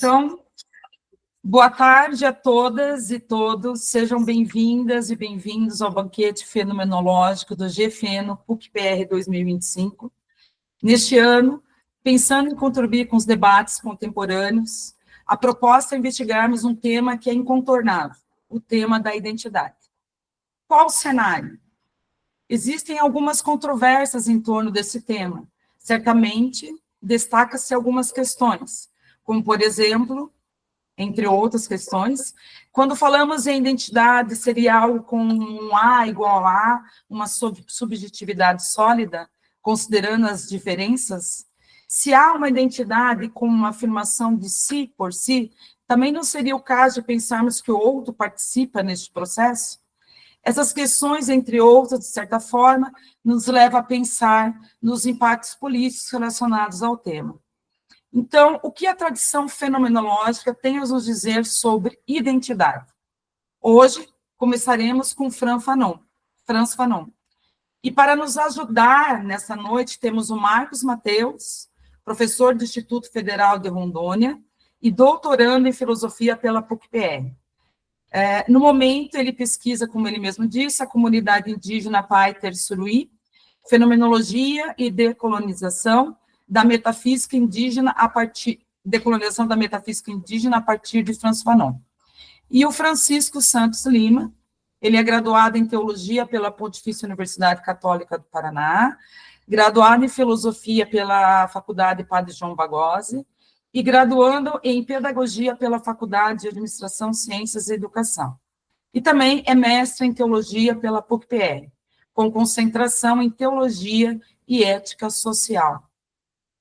Então, boa tarde a todas e todos, sejam bem-vindas e bem-vindos ao banquete fenomenológico do GFeno PUC-PR 2025. Neste ano, pensando em contribuir com os debates contemporâneos, a proposta é investigarmos um tema que é incontornável, o tema da identidade. Qual o cenário? Existem algumas controvérsias em torno desse tema. Certamente, destaca-se algumas questões, como, por exemplo, entre outras questões, quando falamos em identidade, seria algo com um A igual a, uma subjetividade sólida, considerando as diferenças? Se há uma identidade com uma afirmação de si por si, também não seria o caso de pensarmos que o outro participa neste processo? Essas questões, entre outras, de certa forma, nos levam a pensar nos impactos políticos relacionados ao tema. Então, o que a tradição fenomenológica tem a nos dizer sobre identidade? Hoje, começaremos com Franz Fanon. E para nos ajudar nessa noite, temos o Marcos Mateus, professor do Instituto Federal de Rondônia e doutorando em filosofia pela PUC-PR. No momento, ele pesquisa, como ele mesmo disse, a comunidade indígena Paiter Suruí, fenomenologia e decolonização da metafísica indígena a partir de Franz Fanon. E o Francisco Santos Lima, ele é graduado em teologia pela Pontifícia Universidade Católica do Paraná, graduado em filosofia pela Faculdade Padre João Bagose, e graduando em pedagogia pela Faculdade de Administração, Ciências e Educação. E também é mestre em teologia pela PUC-PR, com concentração em teologia e ética social.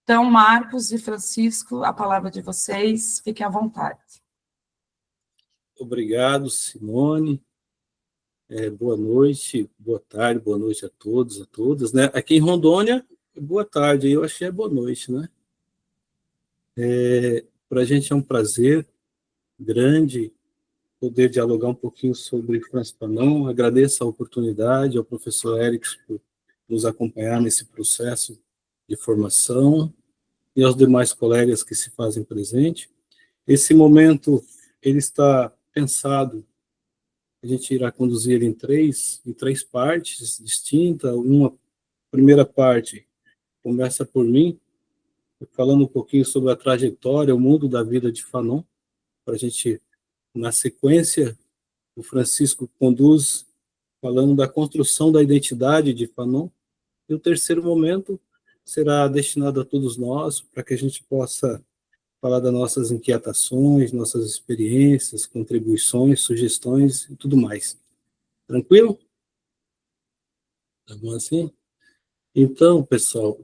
Então, Marcos e Francisco, a palavra de vocês, fiquem à vontade. Obrigado, Simone. Boa noite, boa tarde, boa noite a todos, a todas, né? Aqui em Rondônia, boa tarde, eu achei boa noite, né? Para a gente é um prazer grande poder dialogar um pouquinho sobre Franz Fanon. Agradeço a oportunidade ao professor Erickson por nos acompanhar nesse processo de formação e aos demais colegas que se fazem presente. Esse momento, ele está pensado, a gente irá conduzir ele em três partes distintas. Uma primeira parte começa por mim, falando um pouquinho sobre a trajetória, o mundo da vida de Fanon, para a gente, na sequência, o Francisco conduz falando da construção da identidade de Fanon, e o terceiro momento será destinado a todos nós, para que a gente possa falar das nossas inquietações, nossas experiências, contribuições, sugestões e tudo mais. Tranquilo? Tá bom assim? Então, pessoal,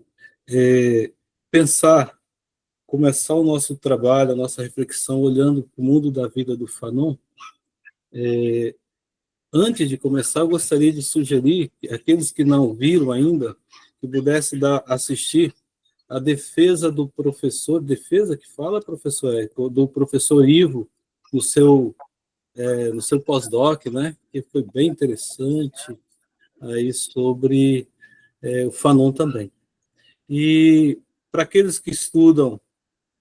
começar o nosso trabalho, a nossa reflexão, olhando para o mundo da vida do Fanon. Antes de começar, eu gostaria de sugerir que aqueles que não viram ainda, que pudessem assistir a defesa do professor, defesa que fala, professor, do professor Ivo, no seu pós-doc, né, que foi bem interessante, aí sobre o Fanon também. E para aqueles que estudam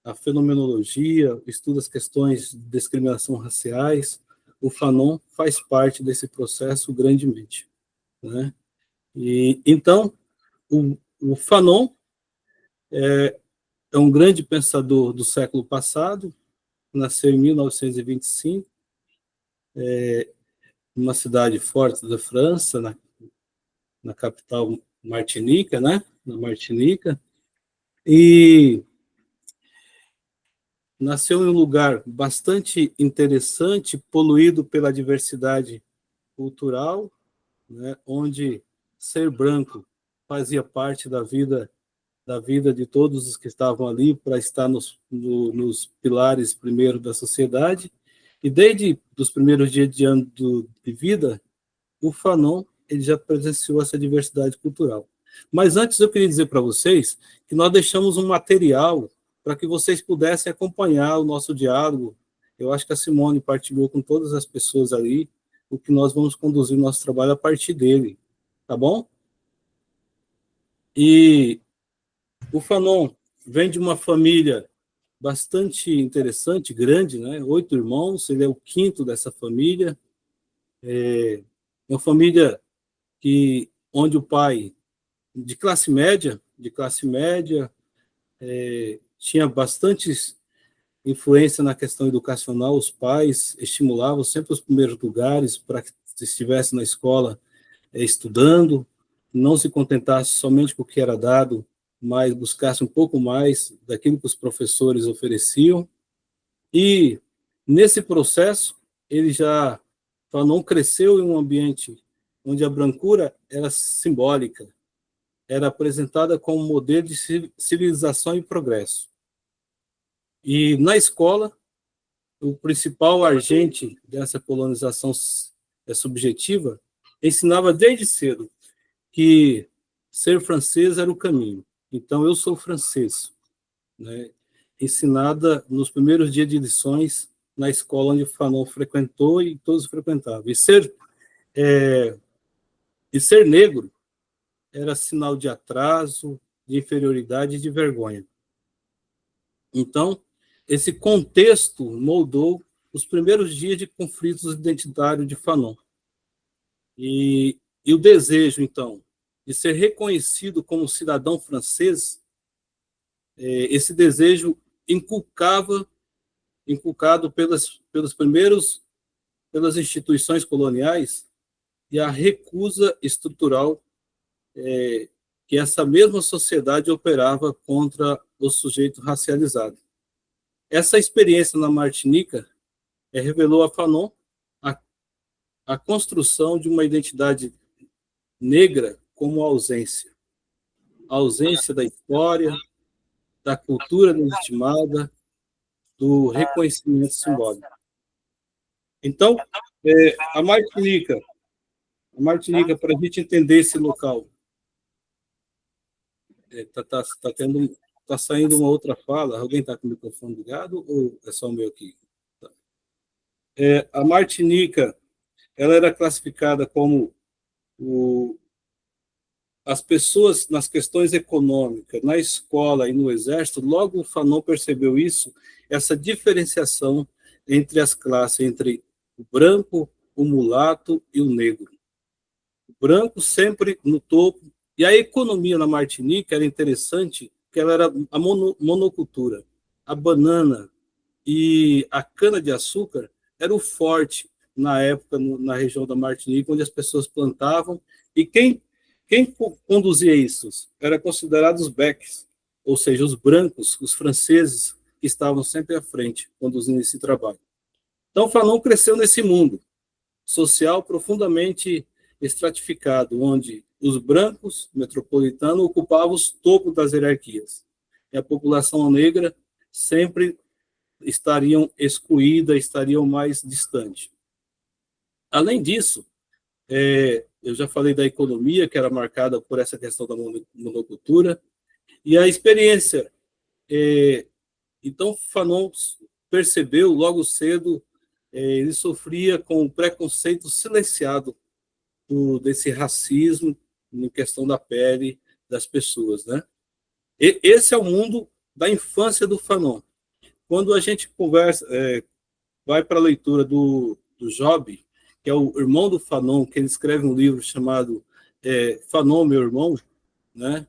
a fenomenologia, estudam as questões de discriminação raciais, o Fanon faz parte desse processo grandemente, né? E então o Fanon é um grande pensador do século passado, nasceu em 1925, numa cidade forte da França, na capital Martinica, né? Na Martinica, e nasceu em um lugar bastante interessante, poluído pela diversidade cultural, né? Onde ser branco fazia parte da vida de todos os que estavam ali, para estar nos pilares primeiro da sociedade. E desde os primeiros dias de vida, o Fanon ele já presenciou essa diversidade cultural. Mas antes eu queria dizer para vocês que nós deixamos um material para que vocês pudessem acompanhar o nosso diálogo. Eu acho que a Simone partilhou com todas as pessoas ali o que nós vamos conduzir o nosso trabalho a partir dele, tá bom? E o Fanon vem de uma família bastante interessante, grande, né? 8 irmãos, ele é o quinto dessa família. É uma família onde o pai, de classe média, tinha bastante influência na questão educacional. Os pais estimulavam sempre os primeiros lugares para que estivesse na escola estudando, não se contentasse somente com o que era dado, mas buscasse um pouco mais daquilo que os professores ofereciam. E nesse processo, ele já não cresceu em um ambiente onde a brancura era simbólica, era apresentada como modelo de civilização e progresso. E na escola, o principal agente dessa colonização subjetiva ensinava desde cedo que ser francês era o caminho. Então, eu sou francês, né? Ensinada nos primeiros dias de lições na escola onde Fanon frequentou e todos frequentavam. E ser negro era sinal de atraso, de inferioridade e de vergonha. Então, esse contexto moldou os primeiros dias de conflitos identitários de Fanon. E o desejo, então, de ser reconhecido como cidadão francês, esse desejo inculcado pelas instituições coloniais, e a recusa estrutural que essa mesma sociedade operava contra o sujeito racializado. Essa experiência na Martinica revelou a Fanon a construção de uma identidade negra como ausência. A ausência da história, da cultura legitimada, do reconhecimento simbólico. Então, a Martinica, para a gente entender esse local, tá saindo uma outra fala. Alguém está com o microfone ligado ou é só o meu aqui? Tá. A Martinica, ela era classificada como as pessoas nas questões econômicas, na escola e no exército. Logo o Fanon percebeu isso, essa diferenciação entre as classes, entre o branco, o mulato e o negro. O branco sempre no topo. E a economia na Martinica era interessante, porque ela era a monocultura. A banana e a cana-de-açúcar era o forte na época na região da Martinica, onde as pessoas plantavam. E quem conduzia isso? Era considerado os becs, ou seja, os brancos, os franceses, que estavam sempre à frente, conduzindo esse trabalho. Então, Fanon cresceu nesse mundo social profundamente estratificado, onde os brancos metropolitanos ocupavam os topos das hierarquias, e a população negra sempre estariam excluída, estariam mais distante. Além disso, eu já falei da economia, que era marcada por essa questão da monocultura, e a experiência. Então, Fanon percebeu logo cedo, ele sofria com o preconceito silenciado desse racismo em questão da pele das pessoas, né? Esse é o mundo da infância do Fanon. Quando a gente vai para a leitura do Job, que é o irmão do Fanon, que ele escreve um livro chamado Fanon, meu irmão, né?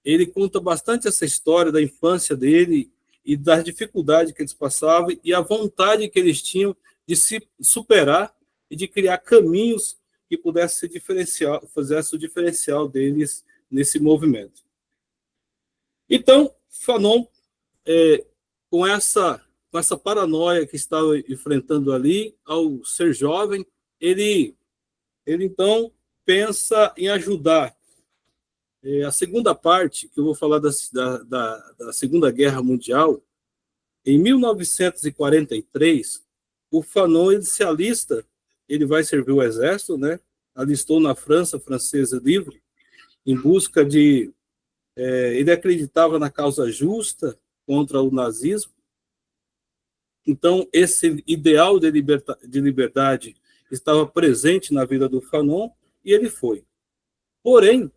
Ele conta bastante essa história da infância dele e das dificuldades que eles passavam e a vontade que eles tinham de se superar e de criar caminhos que pudessem fizesse o diferencial deles nesse movimento. Então, Fanon, com essa paranoia que estava enfrentando ali, ao ser jovem, ele então pensa em ajudar. A segunda parte, que eu vou falar da Segunda Guerra Mundial, em 1943, o Fanon ele se alista, ele vai servir o exército, né? Alistou na França Francesa Livre, em busca de... ele acreditava na causa justa contra o nazismo. Então, esse ideal de liberdade estava presente na vida do Fanon, e ele foi. Porém,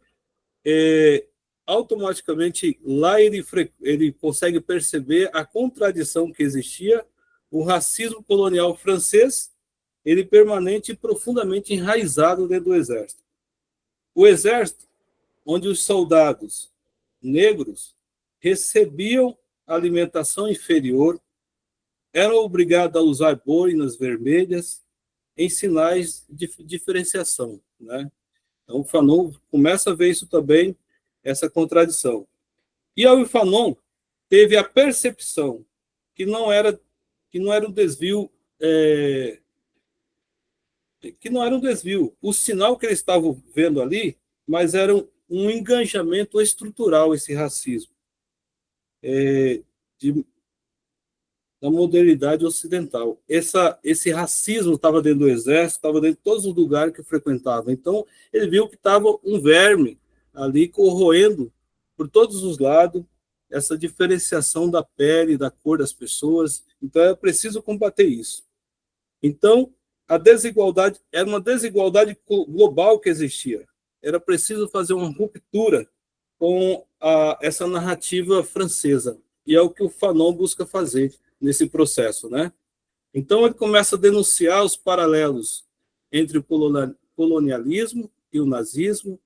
automaticamente, lá ele consegue perceber a contradição que existia, o racismo colonial francês, ele permanente e profundamente enraizado dentro do exército. O exército, onde os soldados negros recebiam alimentação inferior, eram obrigados a usar boinas vermelhas em sinais de diferenciação, né? Então, o Fanon começa a ver isso também, essa contradição. E o Fanon teve a percepção que não era um desvio, que não era um desvio. O sinal que eles estavam vendo ali, mas era um engajamento estrutural, esse racismo, da modernidade ocidental. Esse racismo estava dentro do exército, estava dentro de todos os lugares que frequentava. Então, ele viu que estava um verme ali corroendo por todos os lados essa diferenciação da pele, da cor das pessoas. Então, é preciso combater isso. Então, a desigualdade era uma desigualdade global que existia. Era preciso fazer uma ruptura com essa narrativa francesa. E é o que o Fanon busca fazer nesse processo, né? Então, ele começa a denunciar os paralelos entre o colonialismo e o nazismo,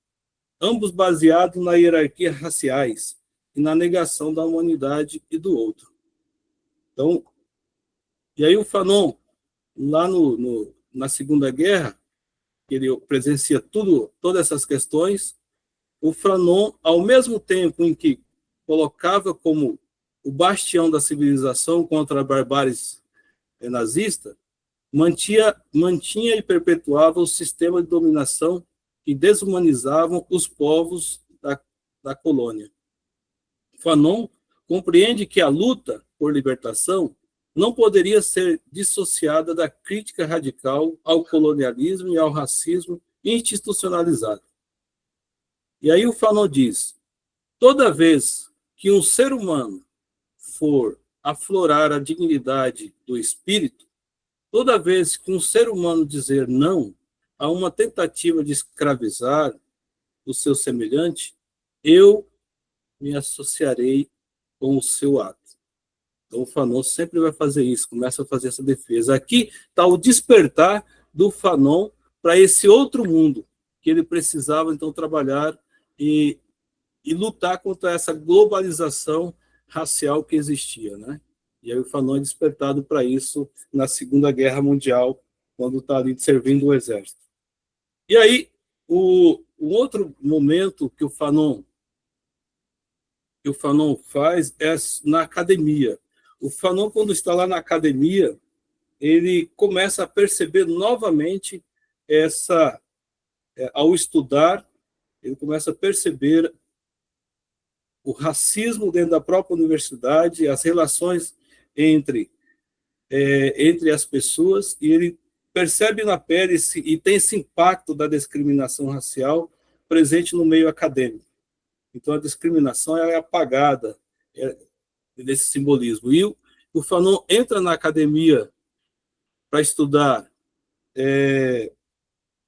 ambos baseados na hierarquia raciais e na negação da humanidade e do outro. Então, e aí o Fanon, lá na Segunda Guerra, ele presencia todas essas questões, o Fanon, ao mesmo tempo em que colocava como o bastião da civilização contra a barbárie nazista, mantinha e perpetuava o sistema de dominação que desumanizavam os povos da colônia. Fanon compreende que a luta por libertação não poderia ser dissociada da crítica radical ao colonialismo e ao racismo institucionalizado. E aí o Fanon diz: toda vez que um ser humano for aflorar a dignidade do espírito, toda vez que um ser humano dizer não a uma tentativa de escravizar o seu semelhante, eu me associarei com o seu ato. Então, o Fanon sempre vai fazer isso, começa a fazer essa defesa. Aqui está o despertar do Fanon para esse outro mundo que ele precisava, então, trabalhar e lutar contra essa globalização racial que existia, né? E aí o Fanon é despertado para isso na Segunda Guerra Mundial, quando está ali servindo o exército. E aí, o outro momento que o Fanon faz é na academia. O Fanon, quando está lá na academia, ele começa a perceber novamente ao estudar, ele começa a perceber o racismo dentro da própria universidade, as relações entre as pessoas, e ele percebe na pele e tem esse impacto da discriminação racial presente no meio acadêmico. Então, a discriminação é apagada desse simbolismo. E o Fanon entra na academia para estudar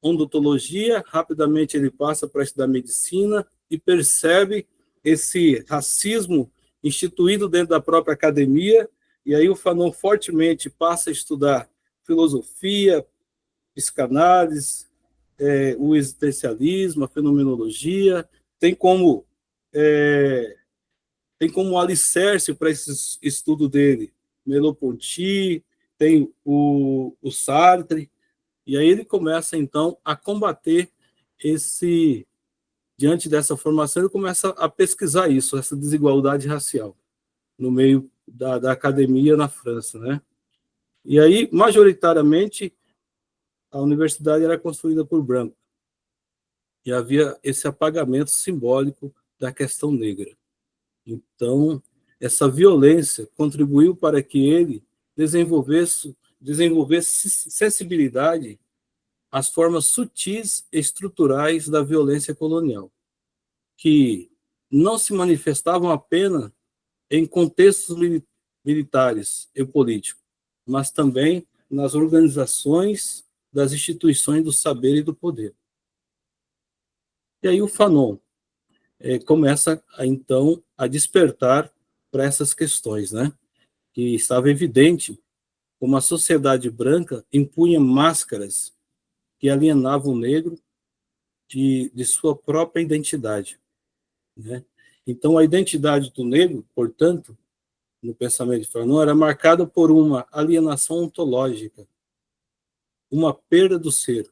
odontologia, rapidamente ele passa para estudar medicina e percebe esse racismo instituído dentro da própria academia, e aí o Fanon fortemente passa a estudar filosofia, psicanálise, o existencialismo, a fenomenologia, tem como alicerce para esse estudo dele Merleau-Ponty, tem o Sartre, e aí ele começa, então, a combater diante dessa formação, ele começa a pesquisar isso, essa desigualdade racial, no meio da academia na França, né? E aí, majoritariamente, a universidade era construída por brancos, e havia esse apagamento simbólico da questão negra. Então, essa violência contribuiu para que ele desenvolvesse sensibilidade às formas sutis e estruturais da violência colonial, que não se manifestavam apenas em contextos militares e políticos, mas também nas organizações das instituições do saber e do poder. E aí o Fanon começa, então, a despertar para essas questões, né? Que estava evidente como a sociedade branca impunha máscaras que alienavam o negro de sua própria identidade, né? Então, a identidade do negro, portanto, no pensamento de Fanon, era marcada por uma alienação ontológica, uma perda do ser,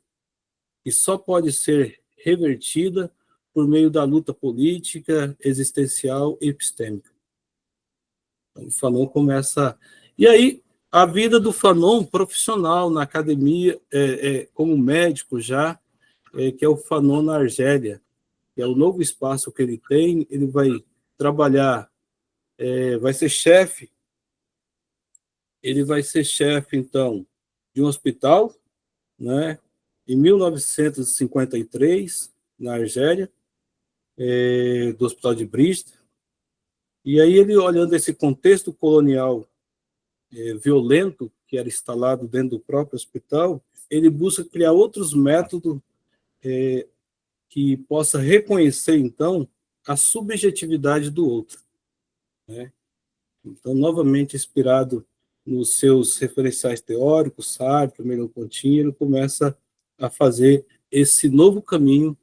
que só pode ser revertida por meio da luta política, existencial e epistêmica. Então, o Fanon começa... E aí, a vida do Fanon profissional na academia, como médico já, que é o Fanon na Argélia, que é o novo espaço que ele tem. Ele vai trabalhar, vai ser chefe, então, de um hospital, né, em 1953, na Argélia, do Hospital de Brist. E aí ele, olhando esse contexto colonial violento que era instalado dentro do próprio hospital, ele busca criar outros métodos que possa reconhecer, então, a subjetividade do outro, né? Então, novamente inspirado nos seus referenciais teóricos, Sartre, Merleau-Ponty, ele começa a fazer esse novo caminho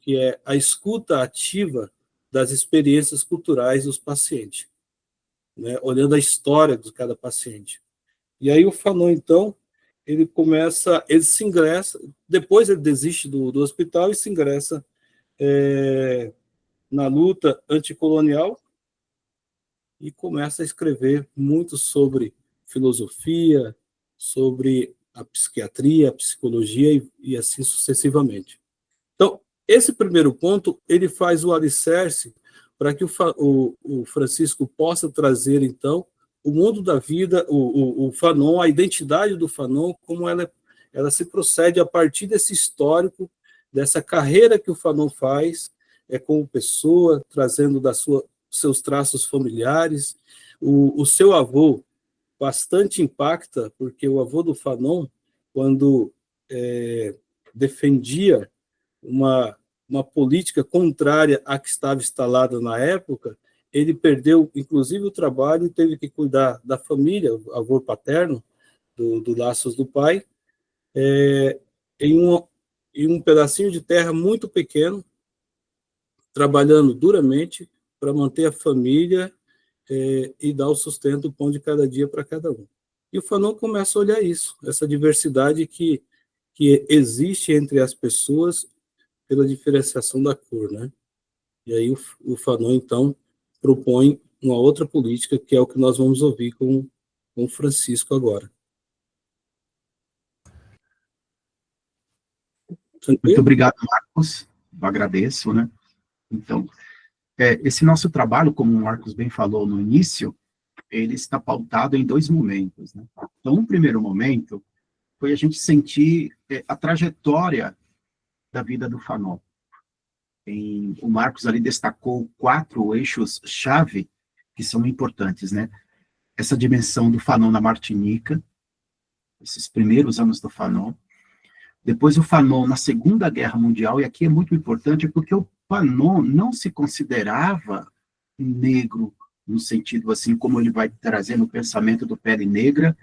que é a escuta ativa das experiências culturais dos pacientes, né? Olhando a história de cada paciente. E aí o Fanon, então, ele se ingressa, depois ele desiste do hospital e se ingressa na luta anticolonial e começa a escrever muito sobre filosofia, sobre a psiquiatria, a psicologia e assim sucessivamente. Então, esse primeiro ponto, ele faz o alicerce para que o Francisco possa trazer, então, o mundo da vida, o Fanon, a identidade do Fanon, como ela se procede a partir desse histórico, dessa carreira que o Fanon faz, como pessoa, trazendo seus traços familiares. O seu avô bastante impacta, porque o avô do Fanon, quando defendia uma política contrária à que estava instalada na época, ele perdeu, inclusive, o trabalho e teve que cuidar da família, o avô paterno, do Laços do pai, em um pedacinho de terra muito pequeno, trabalhando duramente para manter a família e dar o sustento, o pão de cada dia para cada um. E o Fanon começa a olhar isso, essa diversidade que existe entre as pessoas pela diferenciação da cor, né? E aí o Fanon, então, propõe uma outra política, que é o que nós vamos ouvir com o Francisco agora. Tranquilo? Muito obrigado, Marcos. Eu agradeço, né? Então, esse nosso trabalho, como o Marcos bem falou no início, ele está pautado em dois momentos, né? Então, um primeiro momento foi a gente sentir a trajetória da vida do Fanon. O Marcos ali destacou 4 eixos-chave que são importantes, né? Essa dimensão do Fanon na Martinica, esses primeiros anos do Fanon. Depois o Fanon na Segunda Guerra Mundial, e aqui é muito importante porque o Fanon não se considerava negro, no sentido assim como ele vai trazer no pensamento do Pele Negra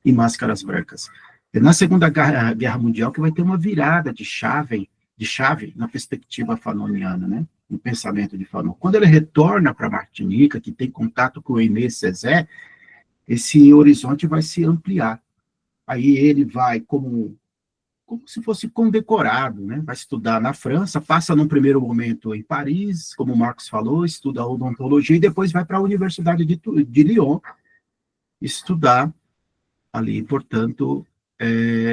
e Máscaras Brancas. É na Segunda Guerra Mundial que vai ter uma virada de chave na perspectiva fanoniana, né? No pensamento de Fanon. Quando ele retorna para Martinica, que tem contato com o Aimé Césaire, esse horizonte vai se ampliar. Aí ele vai como se fosse condecorado, né? Vai estudar na França, passa num primeiro momento em Paris, como o Marcos falou, estuda odontologia e depois vai para a Universidade de Lyon estudar ali, portanto,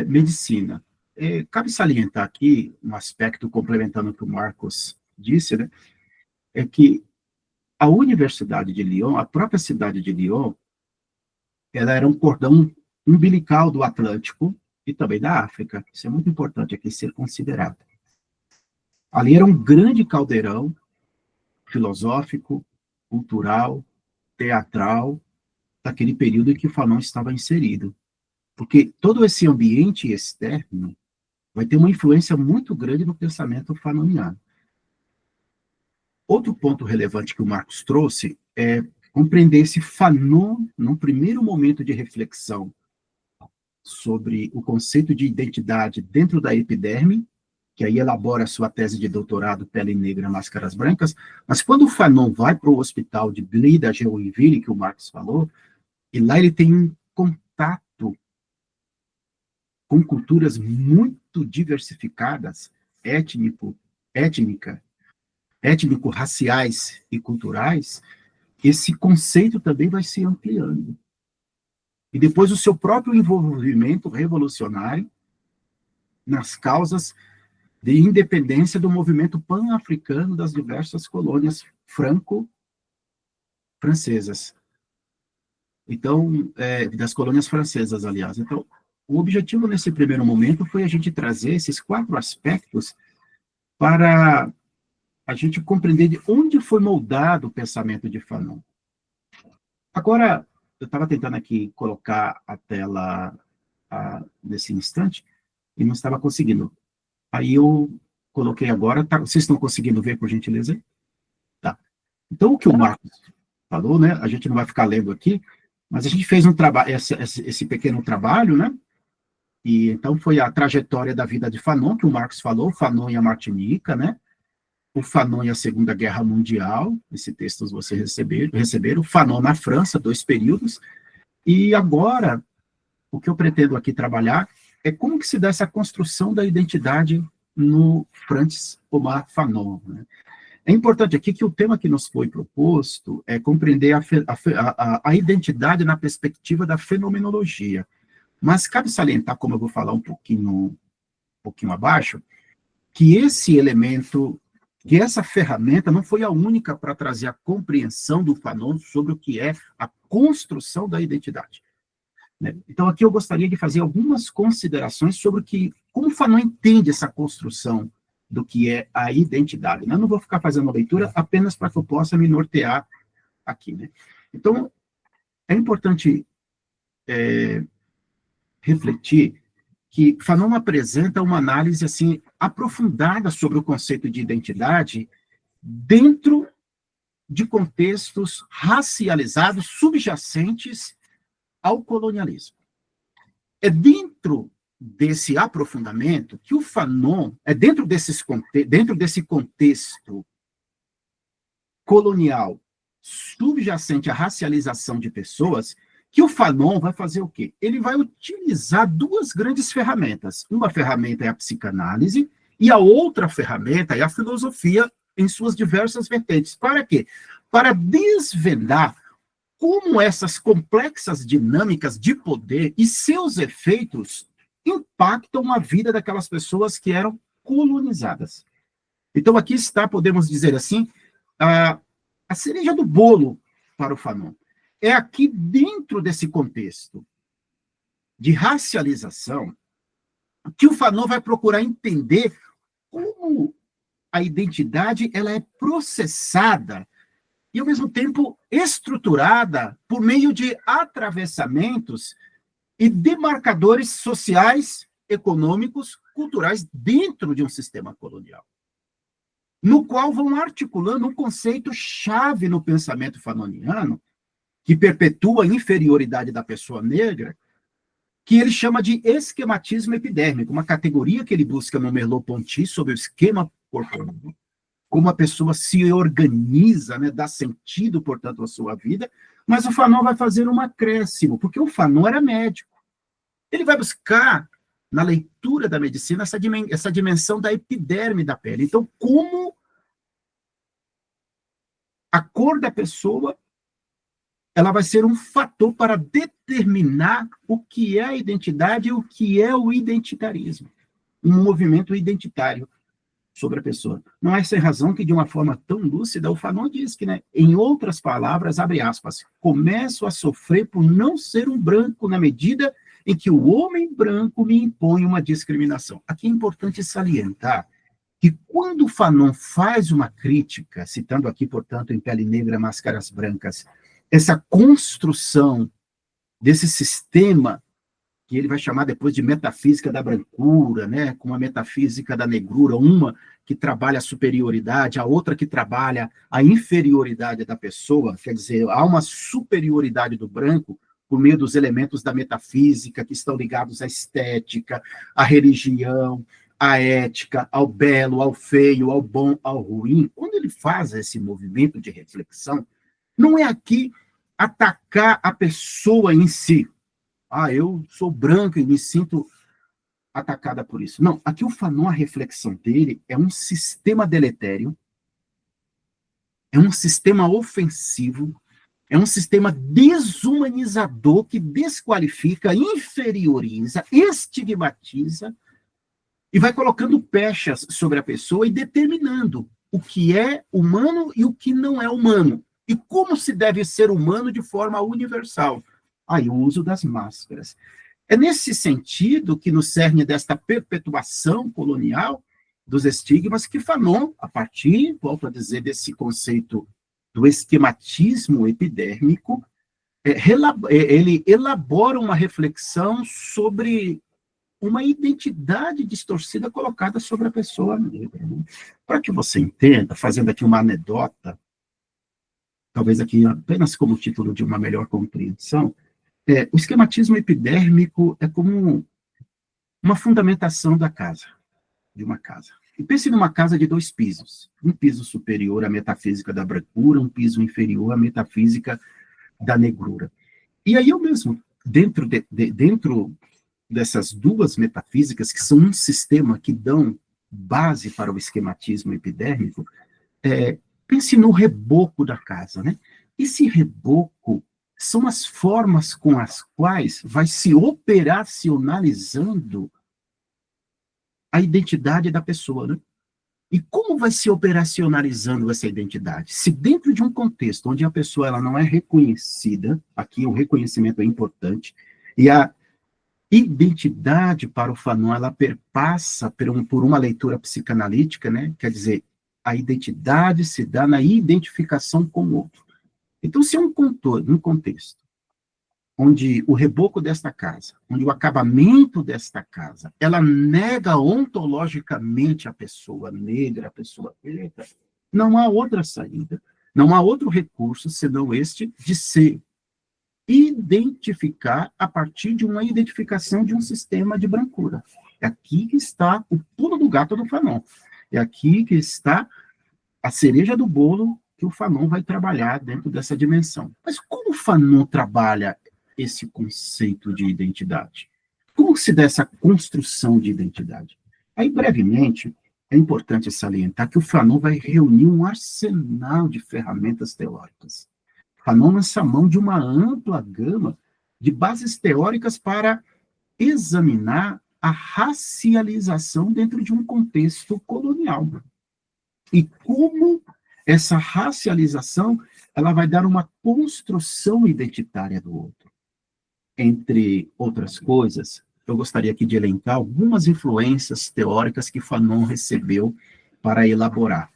medicina. Cabe salientar aqui um aspecto complementando o que o Marcos disse, né? É que a Universidade de Lyon, a própria cidade de Lyon, ela era um cordão umbilical do Atlântico e também da África. Isso é muito importante aqui ser considerado. Ali era um grande caldeirão filosófico, cultural, teatral, daquele período em que o Fanon estava inserido. Porque todo esse ambiente externo vai ter uma influência muito grande no pensamento fanoniano. Outro ponto relevante que o Marcos trouxe é compreender esse Fanon, num primeiro momento de reflexão sobre o conceito de identidade dentro da epiderme, que aí elabora a sua tese de doutorado, Pele Negra, Máscaras Brancas, mas quando o Fanon vai para o hospital de Blida, Joinville, que o Marcos falou, e lá ele tem um contato com culturas muito diversificadas, étnico-raciais e culturais, esse conceito também vai se ampliando. E depois o seu próprio envolvimento revolucionário nas causas de independência do movimento pan-africano das diversas colônias franco-francesas. Então, das colônias francesas, aliás. Então, o objetivo nesse primeiro momento foi a gente trazer esses 4 aspectos para a gente compreender de onde foi moldado o pensamento de Fanon. Agora, eu estava tentando aqui colocar a tela nesse instante e não estava conseguindo. Aí eu coloquei agora, tá, vocês estão conseguindo ver, por gentileza? Tá. Então, o que o Marcos falou, né, a gente não vai ficar lendo aqui, mas a gente fez um trabalho, esse pequeno trabalho, né, e então foi a trajetória da vida de Fanon, que o Marcos falou, Fanon e a Martinica, né, o Fanon e a Segunda Guerra Mundial, esse texto vocês receberam, Fanon na França, 2 períodos, e agora, o que eu pretendo aqui trabalhar é como que se dá essa construção da identidade no Francis Omar Fanon, né? É importante aqui que o tema que nos foi proposto é compreender a identidade na perspectiva da fenomenologia, mas cabe salientar, como eu vou falar um pouquinho abaixo, que esse elemento, que essa ferramenta não foi a única para trazer a compreensão do Fanon sobre o que é a construção da identidade. Então, aqui eu gostaria de fazer algumas considerações sobre como o Fanon entende essa construção do que é a identidade. Eu não vou ficar fazendo a leitura apenas para que eu possa me nortear aqui, né? Então, é importante refletir que Fanon apresenta uma análise assim aprofundada sobre o conceito de identidade dentro de contextos racializados subjacentes ao colonialismo. É dentro desse aprofundamento que o Fanon, dentro desse contexto colonial subjacente à racialização de pessoas, que o Fanon vai fazer o quê? Ele vai utilizar 2 grandes ferramentas. Uma ferramenta é a psicanálise e a outra ferramenta é a filosofia em suas diversas vertentes. Para quê? Para desvendar como essas complexas dinâmicas de poder e seus efeitos impactam a vida daquelas pessoas que eram colonizadas. Então, aqui está, podemos dizer assim, a cereja do bolo para o Fanon. É aqui, dentro desse contexto de racialização, que o Fanon vai procurar entender como a identidade ela é processada e, ao mesmo tempo, estruturada por meio de atravessamentos e demarcadores sociais, econômicos, culturais dentro de um sistema colonial, no qual vão articulando um conceito-chave no pensamento fanoniano, que perpetua a inferioridade da pessoa negra, que ele chama de esquematismo epidérmico, uma categoria que ele busca no Merleau-Ponty sobre o esquema corporal, como a pessoa se organiza, né, dá sentido, portanto, à sua vida, mas o Fanon vai fazer um acréscimo, porque o Fanon era médico. Ele vai buscar, na leitura da medicina, essa dimensão da epiderme da pele. Então, como a cor da pessoa ela vai ser um fator para determinar o que é a identidade e o que é o identitarismo. Um movimento identitário sobre a pessoa. Não é sem razão que, de uma forma tão lúcida, o Fanon diz que, né, em outras palavras, abre aspas, começo a sofrer por não ser um branco na medida em que o homem branco me impõe uma discriminação. Aqui é importante salientar que quando o Fanon faz uma crítica, citando aqui, portanto, em Pele Negra, Máscaras Brancas, essa construção desse sistema que ele vai chamar depois de metafísica da brancura, né, com a metafísica da negrura, uma que trabalha a superioridade, a outra que trabalha a inferioridade da pessoa, quer dizer, há uma superioridade do branco por meio dos elementos da metafísica que estão ligados à estética, à religião, à ética, ao belo, ao feio, ao bom, ao ruim. Quando ele faz esse movimento de reflexão, não é aqui atacar a pessoa em si. Ah, eu sou branca e me sinto atacada por isso. Não, aqui o Fanon, a reflexão dele é um sistema deletério, é um sistema ofensivo, é um sistema desumanizador que desqualifica, inferioriza, estigmatiza e vai colocando pechas sobre a pessoa e determinando o que é humano e o que não é humano. E como se deve ser humano de forma universal. Aí o uso das máscaras. É nesse sentido que, no cerne desta perpetuação colonial dos estigmas, que Fanon, a partir, volto a dizer, desse conceito do esquematismo epidérmico, ele elabora uma reflexão sobre uma identidade distorcida colocada sobre a pessoa negra. Né? Para que você entenda, fazendo aqui uma anedota, talvez aqui apenas como título de uma melhor compreensão, o esquematismo epidérmico é como uma fundamentação da casa, de uma casa. E pense numa casa de 2 pisos. Um piso superior à metafísica da brancura, um piso inferior à metafísica da negrura. E aí eu mesmo, dentro dessas 2 metafísicas, que são um sistema que dão base para o esquematismo epidérmico, pense no reboco da casa, né? Esse reboco são as formas com as quais vai se operacionalizando a identidade da pessoa, né? E como vai se operacionalizando essa identidade? Se dentro de um contexto onde a pessoa ela não é reconhecida, aqui o reconhecimento é importante, e a identidade para o Fanon, ela perpassa por uma leitura psicanalítica, né? Quer dizer, a identidade se dá na identificação com o outro. Então, se é um contexto onde o reboco desta casa, onde o acabamento desta casa, ela nega ontologicamente a pessoa negra, a pessoa preta, não há outra saída, não há outro recurso senão este de se identificar a partir de uma identificação de um sistema de brancura. É aqui que está o pulo do gato do Fanon. É aqui que está a cereja do bolo que o Fanon vai trabalhar dentro dessa dimensão. Mas como o Fanon trabalha esse conceito de identidade? Como se dá essa construção de identidade? Aí, brevemente, é importante salientar que o Fanon vai reunir um arsenal de ferramentas teóricas. Fanon lança mão de uma ampla gama de bases teóricas para examinar a racialização dentro de um contexto colonial. E como essa racialização ela vai dar uma construção identitária do outro. Entre outras coisas, eu gostaria aqui de elencar algumas influências teóricas que Fanon recebeu para elaborar.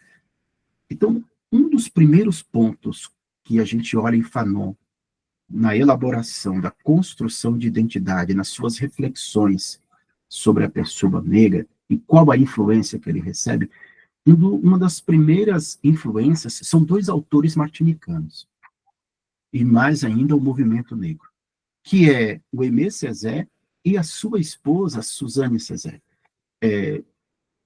Então, um dos primeiros pontos que a gente olha em Fanon, na elaboração da construção de identidade, nas suas reflexões sobre a pessoa negra, e qual a influência que ele recebe, uma das primeiras influências são 2 autores martinicanos, e mais ainda o movimento negro, que é o Aimé Césaire e a sua esposa, Suzanne Césaire.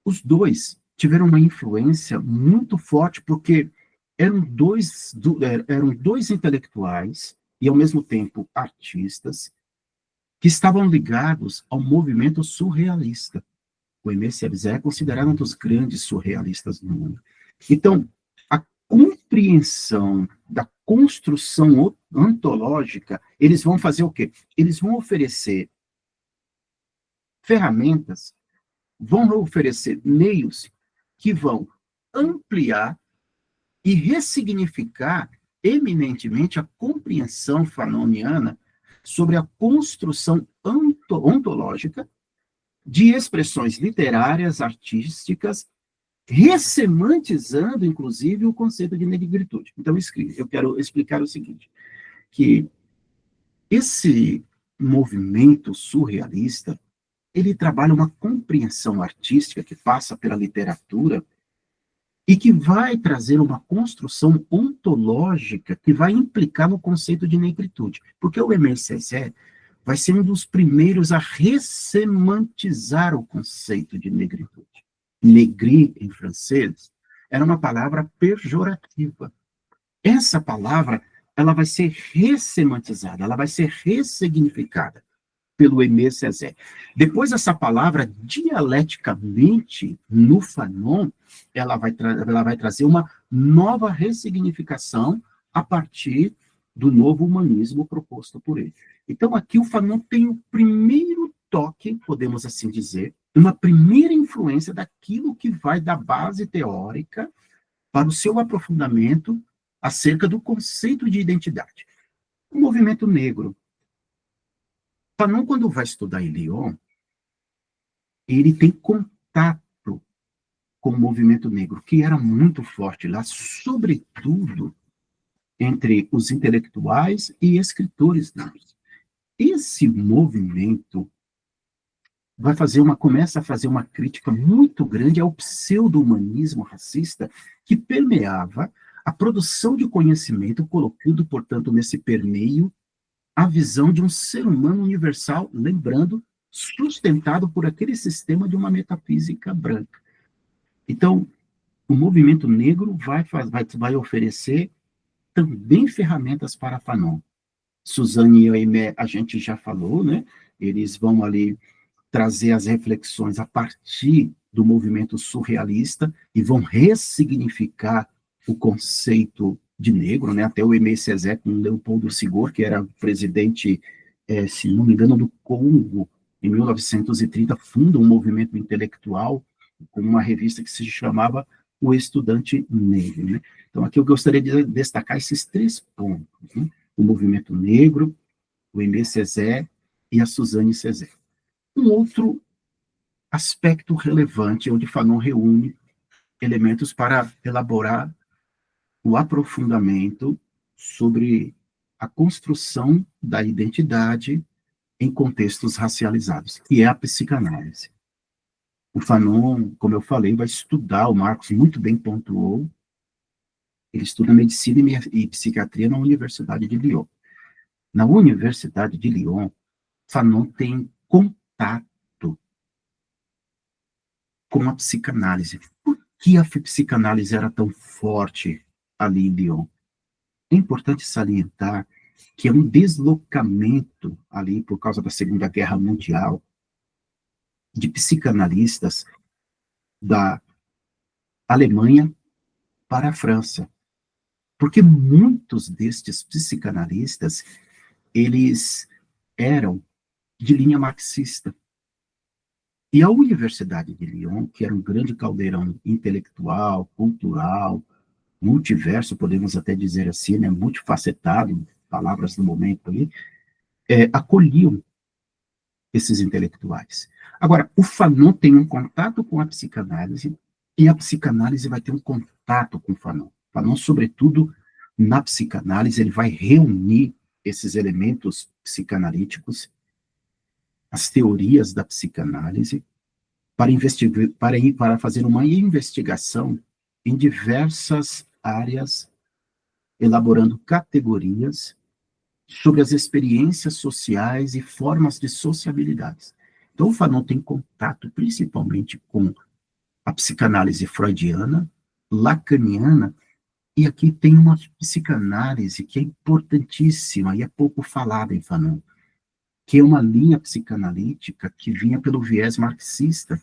Os 2 tiveram uma influência muito forte, porque eram dois intelectuais e, ao mesmo tempo, artistas, que estavam ligados ao movimento surrealista. O Aimé Césaire é considerado um dos grandes surrealistas do mundo. Então, a compreensão da construção ontológica, eles vão fazer o quê? Eles vão oferecer ferramentas, vão oferecer meios que vão ampliar e ressignificar eminentemente a compreensão fanoniana sobre a construção ontológica de expressões literárias, artísticas, ressemantizando, inclusive, o conceito de negritude. Então, eu quero explicar o seguinte, que esse movimento surrealista, ele trabalha uma compreensão artística que passa pela literatura e que vai trazer uma construção ontológica que vai implicar no conceito de negritude. Porque o Aimé Césaire vai ser um dos primeiros a ressemantizar o conceito de negritude. Negri, em francês, era uma palavra pejorativa. Essa palavra, ela vai ser ressemantizada, ela vai ser ressignificada pelo Aimé Césaire. Depois, essa palavra, dialeticamente, no Fanon, ela vai trazer uma nova ressignificação a partir do novo humanismo proposto por ele. Então, aqui o Fanon tem o primeiro toque, podemos assim dizer, uma primeira influência daquilo que vai da base teórica para o seu aprofundamento acerca do conceito de identidade. O movimento negro. Fanon, quando vai estudar em Lyon, ele tem contato com o movimento negro, que era muito forte lá, sobretudo entre os intelectuais e escritores negros. Esse movimento começa a fazer uma crítica muito grande ao pseudo-humanismo racista que permeava a produção de conhecimento, colocando, portanto, nesse permeio a visão de um ser humano universal, lembrando, sustentado por aquele sistema de uma metafísica branca. Então, o movimento negro vai oferecer também ferramentas para Fanon. Suzanne e Aimé, a gente já falou, né? Eles vão ali trazer as reflexões a partir do movimento surrealista e vão ressignificar o conceito de negro, né? Até o Aimé Césaire com Leopoldo Ségur, que era presidente, se não me engano, do Congo, em 1930, funda um movimento intelectual com uma revista que se chamava O Estudante Negro, né? Então, aqui eu gostaria de destacar esses 3 pontos, né? O movimento negro, o Aimé Césaire e a Suzanne Césaire. Um outro aspecto relevante, onde Fanon reúne elementos para elaborar o aprofundamento sobre a construção da identidade em contextos racializados, que é a psicanálise. O Fanon, como eu falei, vai estudar, o Marcos muito bem pontuou, ele estuda medicina e psiquiatria na Universidade de Lyon. Na Universidade de Lyon, Fanon tem contato com a psicanálise. Por que a psicanálise era tão forte ali em Lyon? É importante salientar que é um deslocamento ali, por causa da Segunda Guerra Mundial, de psicanalistas da Alemanha para a França. Porque muitos destes psicanalistas, eles eram de linha marxista. E a Universidade de Lyon, que era um grande caldeirão intelectual, cultural, multiverso, podemos até dizer assim, né, multifacetado, palavras do momento ali, acolhiam esses intelectuais. Agora, o Fanon tem um contato com a psicanálise, e a psicanálise vai ter um contato com o Fanon. Fanon, sobretudo, na psicanálise, ele vai reunir esses elementos psicanalíticos, as teorias da psicanálise, para fazer uma investigação em diversas áreas, elaborando categorias sobre as experiências sociais e formas de sociabilidade. Então, o Fanon tem contato principalmente com a psicanálise freudiana, lacaniana, e aqui tem uma psicanálise que é importantíssima e é pouco falada em Fanon, que é uma linha psicanalítica que vinha pelo viés marxista,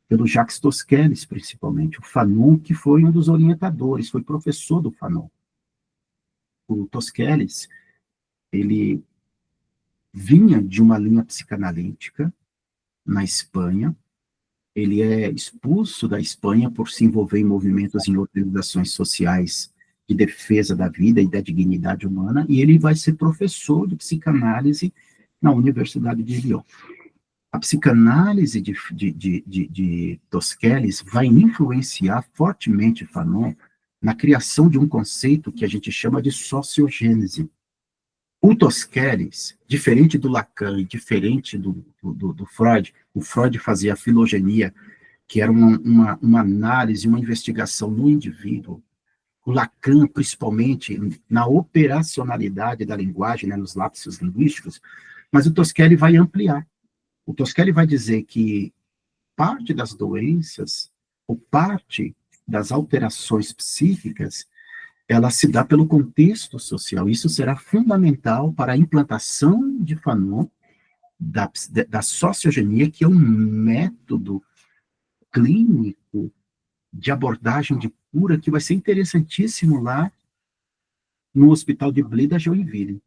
pelo Jacques Tosquelles, principalmente. O Fanon, que foi um dos orientadores, foi professor do Fanon. O Tosquelles, ele vinha de uma linha psicanalítica na Espanha, ele é expulso da Espanha por se envolver em movimentos em organizações sociais de defesa da vida e da dignidade humana, e ele vai ser professor de psicanálise na Universidade de Lyon. A psicanálise de Tosquelles vai influenciar fortemente Fanon na criação de um conceito que a gente chama de sociogênese. O Tosquelles, diferente do Lacan e diferente do Freud, o Freud fazia a filogenia, que era uma análise, uma investigação no indivíduo. O Lacan, principalmente, na operacionalidade da linguagem, né, nos lapsos linguísticos, mas o Tosquelles vai ampliar. O Tosquelles vai dizer que parte das doenças, ou parte das alterações psíquicas, ela se dá pelo contexto social. Isso será fundamental para a implantação de Fanon, da sociogenia, que é um método clínico de abordagem de cura que vai ser interessantíssimo lá no Hospital de Blida, Joinville,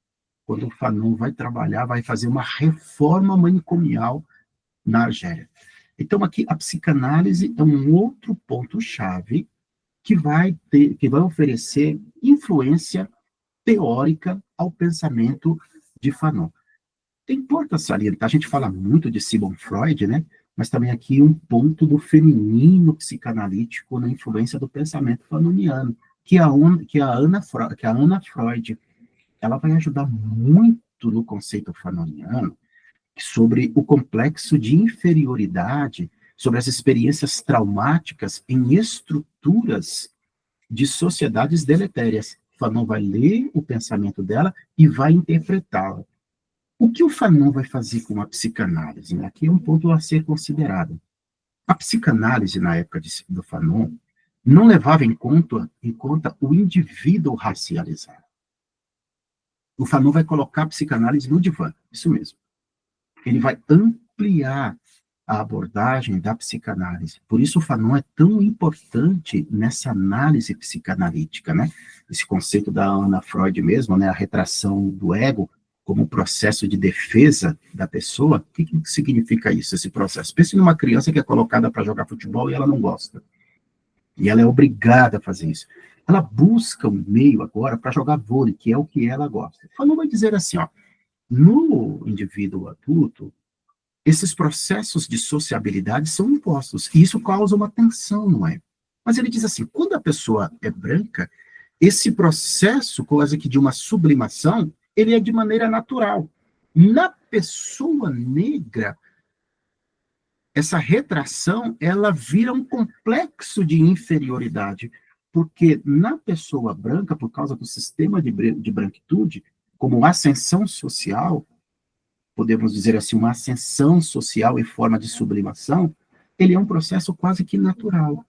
quando o Fanon vai trabalhar, vai fazer uma reforma manicomial na Argélia. Então, aqui, a psicanálise é um outro ponto-chave que vai oferecer influência teórica ao pensamento de Fanon. Importa salientar, a gente fala muito de Sigmund Freud, né? Mas também aqui um ponto do feminino psicanalítico na influência do pensamento fanoniano, que a Anna Freud, ela vai ajudar muito no conceito fanoniano sobre o complexo de inferioridade, sobre as experiências traumáticas em estruturas de sociedades deletérias. Fanon vai ler o pensamento dela e vai interpretá-la. O que o Fanon vai fazer com a psicanálise? Aqui é um ponto a ser considerado. A psicanálise, na época do Fanon, não levava em conta o indivíduo racializado. O Fanon vai colocar a psicanálise no divã, isso mesmo. Ele vai ampliar a abordagem da psicanálise. Por isso o Fanon é tão importante nessa análise psicanalítica, né? Esse conceito da Anna Freud mesmo, né? A retração do ego como processo de defesa da pessoa. O que significa isso, esse processo? Pense numa criança que é colocada para jogar futebol e ela não gosta. E ela é obrigada a fazer isso. Ela busca um meio agora para jogar vôlei, que é o que ela gosta. O Fanon vai dizer assim, ó, no indivíduo adulto, esses processos de sociabilidade são impostos, e isso causa uma tensão, não é? Mas ele diz assim, quando a pessoa é branca, esse processo, quase que de uma sublimação, ele é de maneira natural. Na pessoa negra, essa retração, ela vira um complexo de inferioridade, porque na pessoa branca, por causa do sistema de branquitude, como ascensão social, podemos dizer assim, uma ascensão social em forma de sublimação, ele é um processo quase que natural.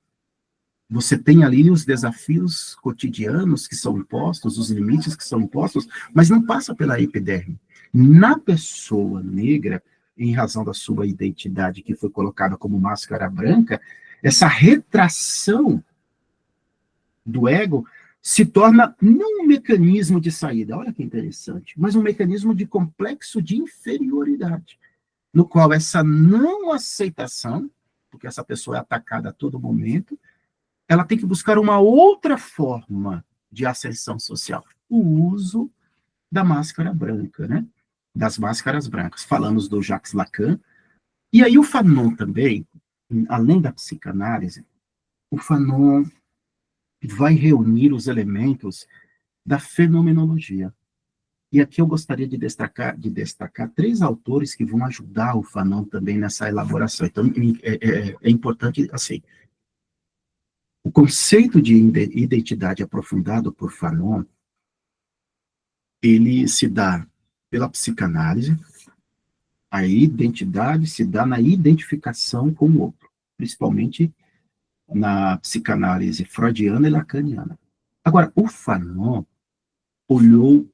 Você tem ali os desafios cotidianos que são impostos, os limites que são impostos, mas não passa pela epiderme. Na pessoa negra, em razão da sua identidade que foi colocada como máscara branca, essa retração do ego se torna não um mecanismo de saída, olha que interessante, mas um mecanismo de complexo de inferioridade, no qual essa não aceitação, porque essa pessoa é atacada a todo momento, ela tem que buscar uma outra forma de ascensão social, o uso da máscara branca, né? Das máscaras brancas. Falamos do Jacques Lacan, e aí o Fanon também, além da psicanálise, o Fanon vai reunir os elementos da fenomenologia. E aqui eu gostaria de destacar 3 autores que vão ajudar o Fanon também nessa elaboração. Então, é importante, assim, o conceito de identidade aprofundado por Fanon, ele se dá pela psicanálise, a identidade se dá na identificação com o outro, principalmente na psicanálise freudiana e lacaniana. Agora, o Fanon olhou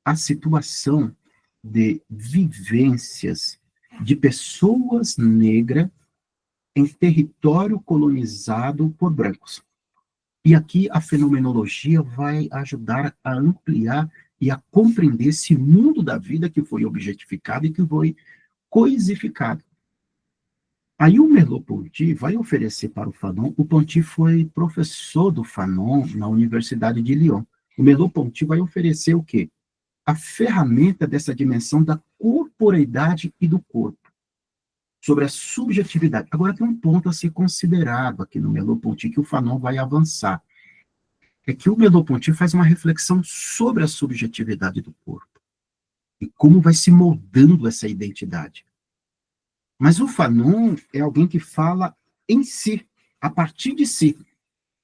a situação de vivências de pessoas negras em território colonizado por brancos. E aqui a fenomenologia vai ajudar a ampliar e a compreender esse mundo da vida que foi objetificado e que foi coisificado. Aí o Merleau-Ponty vai oferecer para o Fanon, o Ponty foi professor do Fanon na Universidade de Lyon. O Merleau-Ponty vai oferecer o quê? A ferramenta dessa dimensão da corporeidade e do corpo, sobre a subjetividade. Agora tem um ponto a ser considerado aqui no Merleau-Ponty, que o Fanon vai avançar. É que o Merleau-Ponty faz uma reflexão sobre a subjetividade do corpo. e como vai se moldando essa identidade. Mas o Fanon é alguém que fala em si, a partir de si,